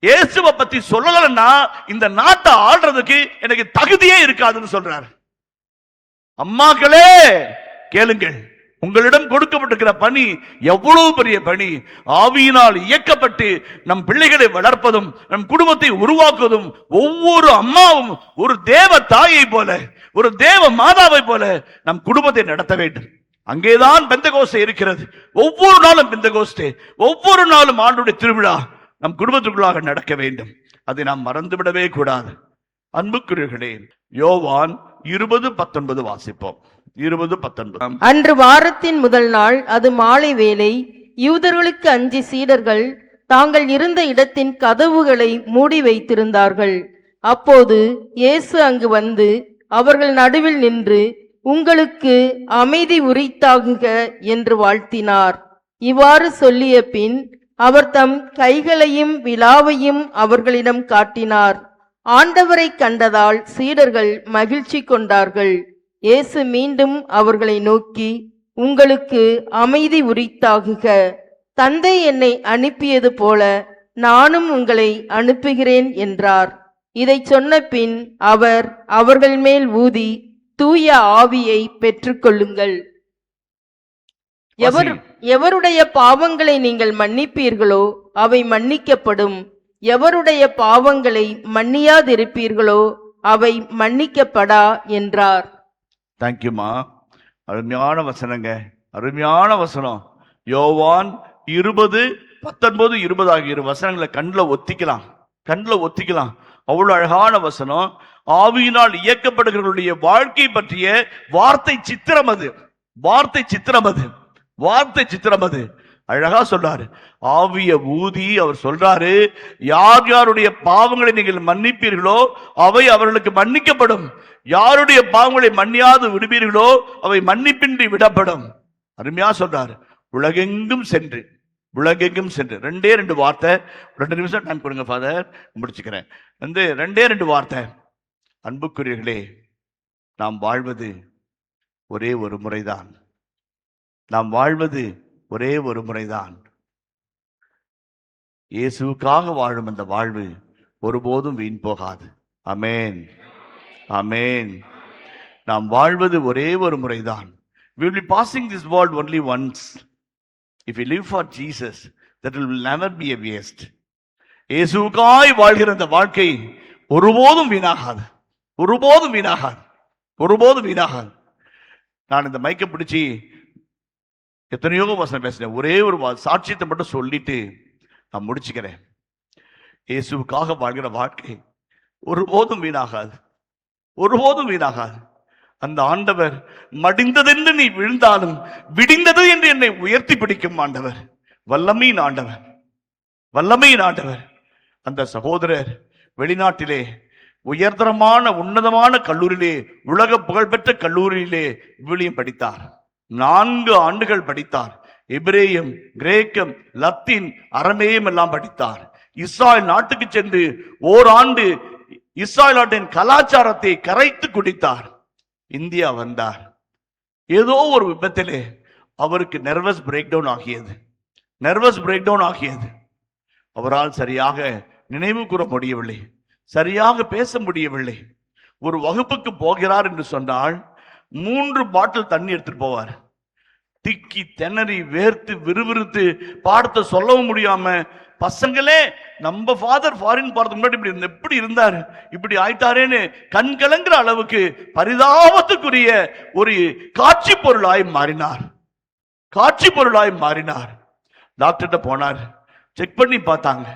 இயேசுவை பத்தி சொல்லலன்னா இந்த நாட்டை ஆள்றதுக்கு எனக்கு தகுதியே இருக்காதுன்னு சொல்றாரு. அம்மாக்களே கேளுங்கள், உங்களிடம் கொடுக்கப்பட்டிருக்கிற பணி எவ்வளவு பெரிய பணி. ஆவியினால் இயக்கப்பட்டு நம் பிள்ளைகளை வளர்ப்பதும் நம் குடும்பத்தை உருவாக்குவதும், ஒவ்வொரு அம்மாவும் ஒரு தேவ தாயை போல, ஒரு தேவ மாதாவை போல நம் குடும்பத்தை நடத்த வேண்டும். அங்கேதான் பெந்தகோஸ்தே இருக்கிறது. ஒவ்வொரு நாளும் பெந்தகோஸ்தே, ஒவ்வொரு நாளும் ஆண்டுடைய திருவிழா நம் குடும்பத்துக்குள்ளாக நடக்க வேண்டும். அதை நாம் மறந்துவிடவே கூடாது. அன்புக்குரியவர்களே, யோவான் 20:19 வாசிப்போம். 20:19.
அன்று வாரத்தின் முதல் நாள், அது மாலை வேளை. யூதர்களுக்கு அஞ்சி சீடர்கள் தாங்கள் இருந்த இடத்தின் கதவுகளை மூடி வைத்திருந்தார்கள். அப்போது இயேசு அங்கு வந்து அவர்கள் நடுவில் நின்று, உங்களுக்கு அமைதி உரித்தாகுக என்று வாழ்த்தினார். இவ்வாறு சொல்லிய பின் அவர் தம் கைகளையும் விலாவையும் அவர்களிடம் காட்டினார். ஆண்டவரை கண்டதால் சீடர்கள் மகிழ்ச்சி கொண்டார்கள். இயேசு மீண்டும் அவர்களை நோக்கி, உங்களுக்கு அமைதி உரித்தாகுக. தந்தை என்னை அனுப்பியது போல நானும் உங்களை அனுப்புகிறேன் என்றார். இதை சொன்ன பின் அவர் அவர்கள் மேல் ஊதி, தூய ஆவியை பெற்றுக்கொள்ளுங்கள். எவருடைய பாவங்களை நீங்கள் மன்னிப்பீர்களோ அவை மன்னிக்கப்படும். எவருடைய பாவங்களை மன்னியாதிருப்பீர்களோ அவை மன்னிக்கப்படா என்றார்.
தேங்க்யூமா. அருமையான வசனங்க, அருமையான வசனம். யோவான் 20:19, 20 ஆகிய வசனங்களை கண்ணில் ஒத்திக்கலாம். அவ்வளவு அழகான வசனம். ஆவியினால் இயக்கப்படுகிறவர்களுடைய வாழ்க்கை பற்றிய வார்த்தை சித்திரம் அது. அழகா சொல்றாரு. ஆவிய ஊதி அவர் சொல்றாரு, யார் யாருடைய பாவங்களை நீங்கள் மன்னிப்பீர்களோ அவை அவர்களுக்கு மன்னிக்கப்படும், யாருடைய பாவங்களை மன்னியாது விடுவீர்களோ அவை மன்னிப்பின்றி விடப்படும். அருமையா சொல்றாரு. உலகெங்கும் சென்று, உலகெங்கும் சென்று. 2 வார்த்தை, 2 நிமிஷம் டைம் கொடுங்க ஃபாதர், முடிச்சுக்கிறேன். 2 வார்த்தை. அன்புக்குரியர்களே, நாம் வாழ்வது ஒரே ஒரு முறைதான். நாம் வாழ்வது ஒரே ஒரு முறைதான். இயேசுவுக்காக வாழும் அந்த வாழ்வு ஒருபோதும் வீண் போகாது. ஆமென், ஆமென். நாம் வாழ்வது ஒரே ஒரு முறைதான். We will be passing this world only once. If we live for Jesus, that will never be a waste. இயேசுவுக்காய் வாழ்கிற அந்த வாழ்க்கை ஒருபோதும் வீணாகாது, ஒருபோதும் வீணாகாது, ஒருபோதும் வீணாகாது. நான் இந்த மைக்கை பிடிச்சி எத்தனையோ வசனம் பேசினேன். ஒரே ஒரு சாட்சியத்தை மட்டும் சொல்லிட்டு நான் முடிச்சுக்கிறேன். இயேசுவுக்காக வாழ்கிற வாழ்க்கை ஒருபோதும் வீணாகாது, ஒருபோதும் வீணாகாது. அந்த ஆண்டவர் மடிந்ததென்று நீ விழுந்தாலும் விடிந்தது என்று என்னை உயர்த்தி பிடிக்கும் ஆண்டவர், வல்லமையின் ஆண்டவர், வல்லமையின் ஆண்டவர். அந்த சகோதரர் வெளிநாட்டிலே உயர்தரமான உன்னதமான கல்லூரியிலே, உலக புகழ்பெற்ற கல்லூரியிலே விவிலியம் படித்தார். 4 ஆண்டுகள் படித்தார். எபிரேயம், கிரேக்கம், லத்தீன், அரமேயம் எல்லாம் படித்தார். இஸ்ராயல் நாட்டுக்கு சென்று ஓராண்டு இஸ்ராயல் நாட்டின் கலாச்சாரத்தை கரைத்து குடித்தார். இந்தியா வந்தார். ஏதோ ஒரு விபத்திலே அவருக்கு நர்வஸ் பிரேக் டவுன் ஆகியது, நர்வஸ் பிரேக் டவுன் ஆகியது. அவரால் சரியாக நினைவு கூற முடியவில்லை, சரியாக பேச முடியவில்லை. ஒரு வகுப்புக்கு போகிறார் என்று சொன்னால் 3 பாட்டில் தண்ணி எடுத்துட்டு போவார். திக்கி திணறி வேர்த்து விறுவிறுத்து பாடத்தை சொல்லவும் முடியாம, பசங்களே நம்ம ஃபாதர் ஃபாரின் போறதுக்கு முன்னாடி எப்படி இருந்தாரு, இப்படி ஆயிட்டாரேன்னு கண் கலங்குற அளவுக்கு பரிதாபத்துக்குரிய ஒரு காட்சி பொருளாய் மாறினார், காட்சி பொருளாய் மாறினார். டாக்டர்கிட்ட போனார், செக் பண்ணி பார்த்தாங்க,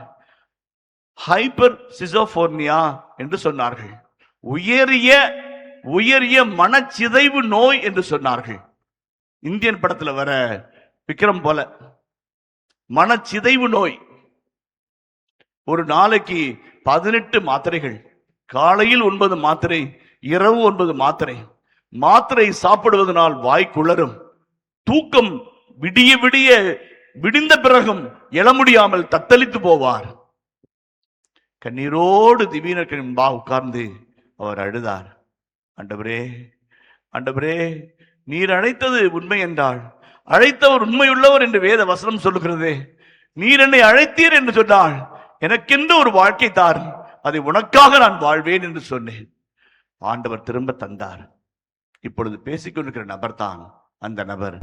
ஹைப்பர் சிசோபோர்னியா என்று சொன்னார்கள். உயரிய உயரிய மனச்சிதைவு நோய் என்று சொன்னார்கள். இந்தியன் படத்துல வர விக்ரம் போல மனச்சிதைவு நோய். ஒரு நாளைக்கு 18 மாத்திரைகள், காலையில் 9 மாத்திரை, இரவு 9 மாத்திரை. மாத்திரை சாப்பிடுவதனால் வாய் குளறும், தூக்கம் விடிய விடிய விடிந்த பிறகும் எழ முடியாமல் தத்தளித்து போவார். கண்ணீரோடு திடீரென முன்பாக உட்கார்ந்து அவர் அழுதார். ஆண்டவரே, ஆண்டவரே, நீர் அழைத்தது உண்மை என்றால், அழைத்தவர் உண்மையுள்ளவர் என்று வேத வசனம் சொல்லுகிறதே, நீர் என்னை அழைத்தீர் என்று சொன்னால் எனக்கென்று ஒரு வாழ்க்கை தாரும், அதை உனக்காக நான் வாழ்வேன் என்று சொன்னேன். ஆண்டவர் திரும்ப தந்தார். இப்பொழுது பேசிக்கொண்டிருக்கிற நபர் தான் அந்த நபர்.